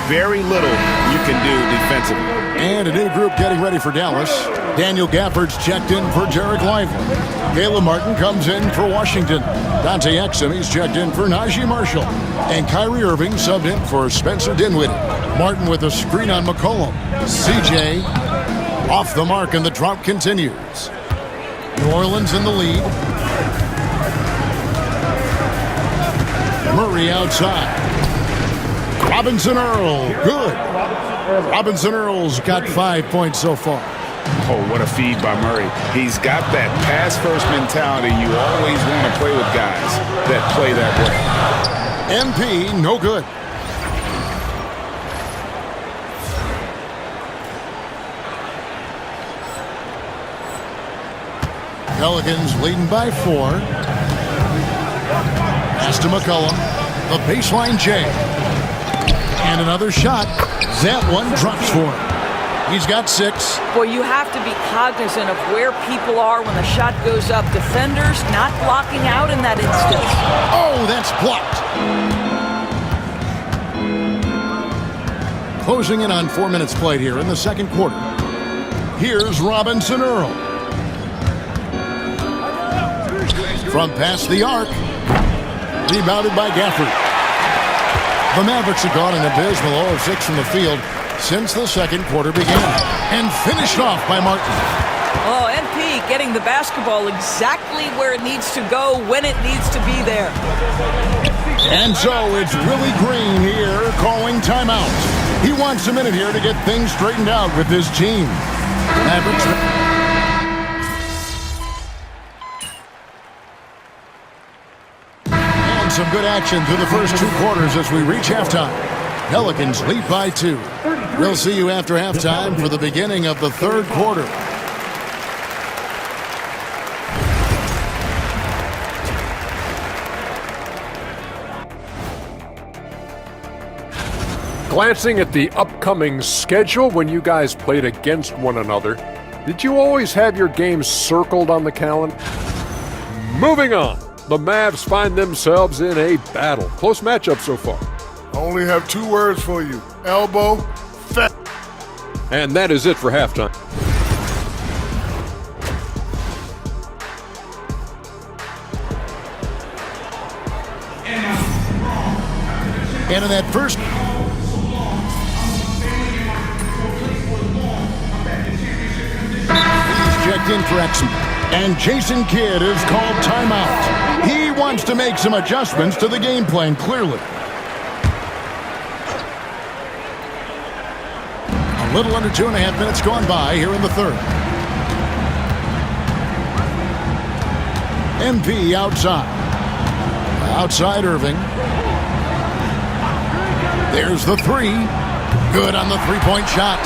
very little you can do defensively. And a new group getting ready for Dallas. Daniel Gafford's checked in for Derek Lively. Caleb Martin comes in for Washington. Dante Exum, he's checked in for Najee Marshall. And Kyrie Irving subbed in for Spencer Dinwiddie. Martin with a screen on McCollum. CJ off the mark, and the drought continues. New Orleans in the lead. Murray outside. Robinson Earl, good. Robinson Earl's got 5 points so far. Oh, what a feed by Murray. He's got that pass-first mentality. You always want to play with guys that play that way. MP, no good. Pelicans leading by 4. Pass to McCollum. The baseline J. And another shot. That one drops for him. He's got 6. Boy, you have to be cognizant of where people are when the shot goes up. Defenders not blocking out in that instance. Oh, that's blocked. Closing in on 4 minutes played here in the second quarter. Here's Robinson Earl. From past the arc. Rebounded by Gafford. The Mavericks have gone an abysmal 0 of 6 from the field since the second quarter began. And finished off by Martin. Oh, MP getting the basketball exactly where it needs to go when it needs to be there. And so it's Willie Green here calling timeout. He wants a minute here to get things straightened out with his team. Mavericks. some good action through the first 2 quarters as we reach halftime. Pelicans lead by 2. We'll see you after halftime for the beginning of the 3rd quarter. Glancing at the upcoming schedule when you guys played against one another, did you always have your games circled on the calendar? Moving on, the Mavs find themselves in a battle. Close matchup so far. I only have 2 words for you. Elbow, fat. And that is it for halftime. And in that first... He's checked in for Exum. And Jason Kidd is called timeout. He wants to make some adjustments to the game plan, clearly. A little under 2.5 minutes gone by here in the 3rd. MP outside. Outside Irving. There's the 3. Good on the 3-point shot.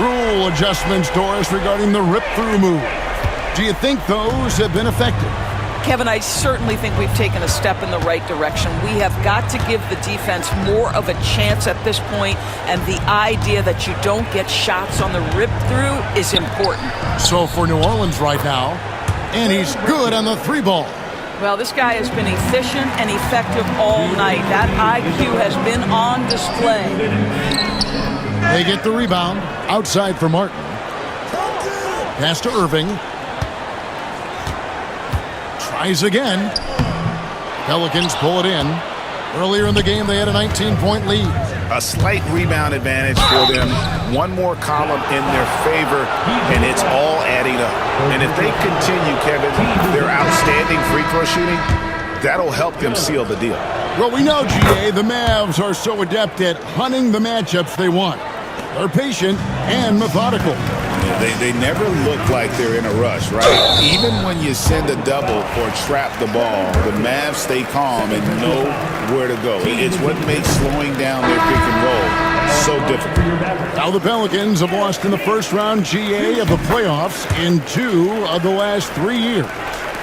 Rule adjustments, Doris, regarding the rip-through move. Do you think those have been effective? Kevin, I certainly think we've taken a step in the right direction. We have got to give the defense more of a chance at this point, and the idea that you don't get shots on the rip-through is important. So for New Orleans right now, and he's good on the 3-ball. Well, this guy has been efficient and effective all night. That IQ has been on display. They get the rebound. Outside for Martin. Pass to Irving. Tries again. Pelicans pull it in. Earlier in the game, they had a 19-point lead. A slight rebound advantage for them. One more column in their favor, and it's all adding up. And if they continue, Kevin, their outstanding free throw shooting, that'll help them seal the deal. Well, we know, GA, the Mavs are so adept at hunting the matchups they want. They're patient and methodical. They never look like they're in a rush, right? Even when you send a double or trap the ball, the Mavs stay calm and know where to go. It's what makes slowing down their pick and roll so difficult. Now the Pelicans have lost in the first round, GA, of the playoffs in 2 of the last 3 years.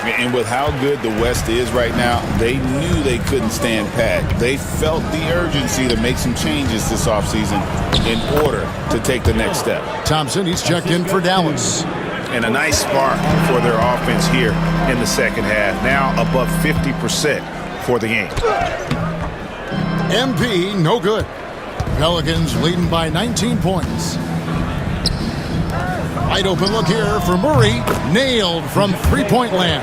And with how good the West is right now, they knew they couldn't stand pat. They felt the urgency to make some changes this offseason in order to take the next step. Thompson, he's checked in for Dallas. And a nice spark for their offense here in the second half. Now above 50% for the game. MP, no good. Pelicans leading by 19 points. Wide open look here for Murray. Nailed from 3-point land.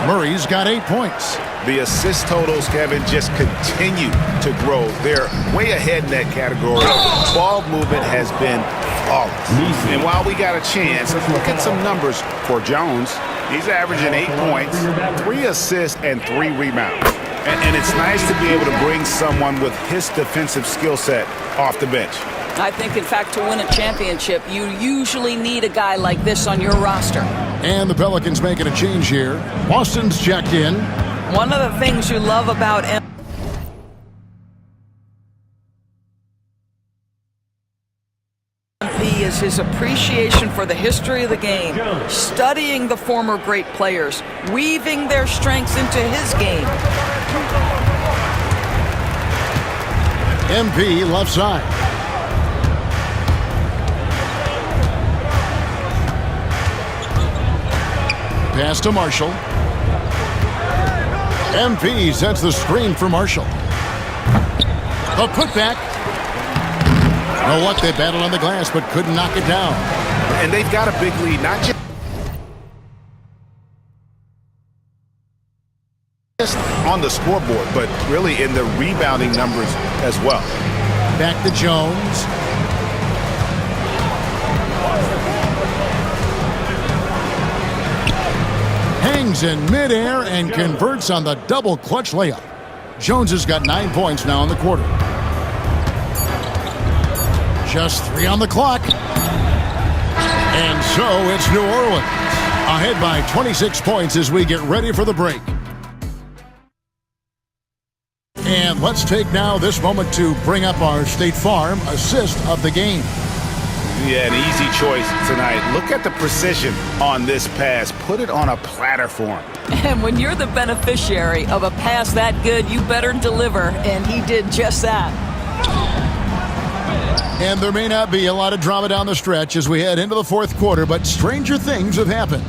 Murray's got 8 points. The assist totals, Kevin, just continue to grow. They're way ahead in that category. Ball movement has been flawless. And while we got a chance, let's look at some numbers for Jones. He's averaging 8 points, 3 assists, and 3 rebounds. And it's nice to be able to bring someone with his defensive skill set off the bench. I think, in fact, to win a championship, you usually need a guy like this on your roster. And the Pelicans making a change here. Boston's checked in. One of the things you love about MP is his appreciation for the history of the game, studying the former great players, weaving their strengths into his game. MP left side. Pass to Marshall. MP sets the screen for Marshall. A putback. You know what? They battled on the glass but couldn't knock it down. And they've got a big lead, not just on the scoreboard, but really in the rebounding numbers as well. Back to Jones. Hangs in midair and converts on the double clutch layup. Jones has got 9 points now in the quarter. Just 3 on the clock. And so it's New Orleans ahead by 26 points as we get ready for the break. And let's take now this moment to bring up our State Farm assist of the game. Yeah, an easy choice tonight. Look at the precision on this pass. Put it on a platter for him. And when you're the beneficiary of a pass that good, you better deliver, and he did just that. And there may not be a lot of drama down the stretch as we head into the fourth quarter, but stranger things have happened.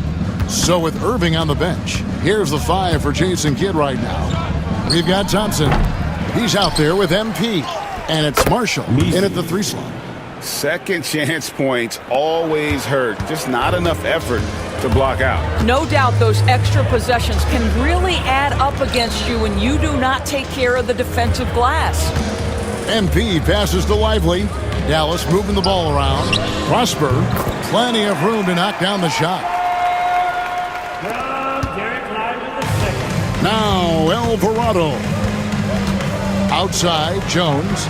So with Irving on the bench, here's the 5 for Jason Kidd right now. We've got Thompson. He's out there with MP. And it's Marshall in at the 3 slot. Second chance points always hurt. Just not enough effort to block out. No doubt those extra possessions can really add up against you when you do not take care of the defensive glass. MP passes to Lively. Dallas moving the ball around. Prosper, plenty of room to knock down the shot. Now Alvarado. Outside, Jones.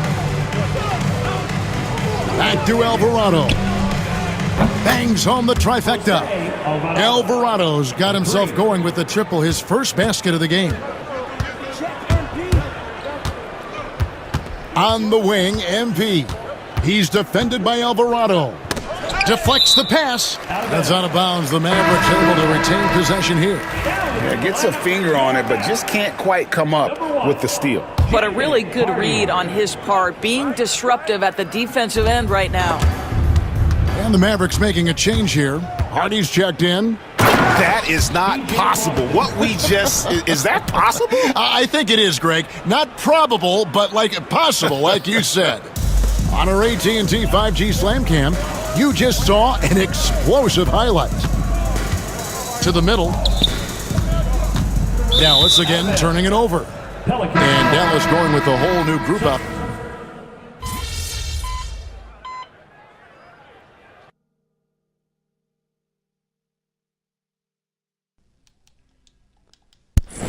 Back to Alvarado. Bangs home the trifecta. Alvarado's got himself going with the triple, his first basket of the game. On the wing, MP. He's defended by Alvarado. Deflects the pass. That's out of bounds. The Mavericks able to retain possession here. Yeah, gets a finger on it, but just can't quite come up with the steal. But a really good read on his part, being disruptive at the defensive end right now. And the Mavericks making a change here. Hardy's checked in. That is not possible. What we just... is that possible? I think it is, Greg. Not probable, but possible, like you said. On our AT&T 5G Slam Cam, you just saw an explosive highlight. To the middle. Dallas again turning it over. And Dallas going with the whole new group up.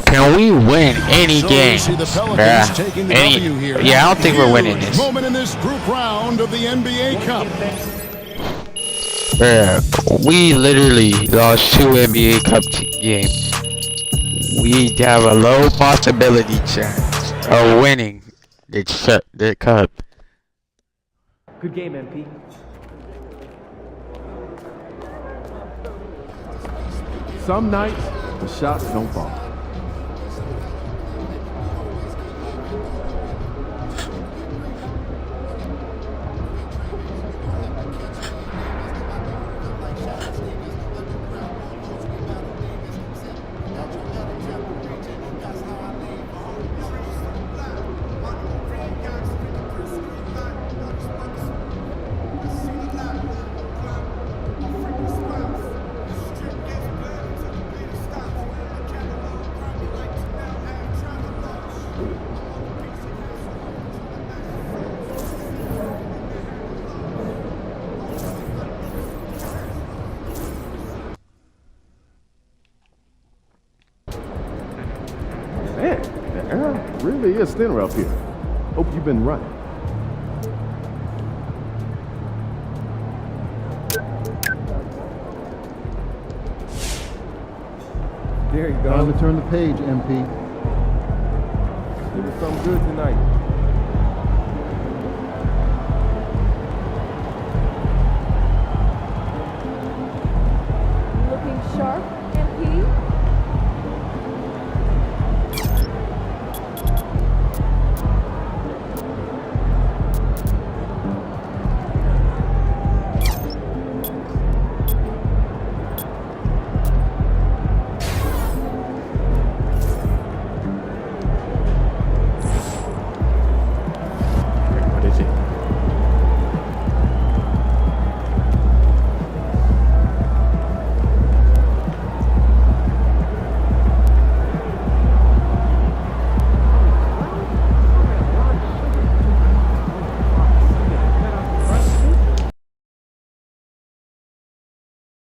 Can we win any game? Yeah, I don't think we're winning this. Moment in this group round of the NBA Cup. We literally lost 2 NBA Cup games. We have a low possibility chance of winning the cup. Good game, MP. Some nights, the shots don't fall. Man, the air really is thinner up here. Hope you've been running. There you go. Time to turn the page, MP. It was something good tonight. Looking sharp.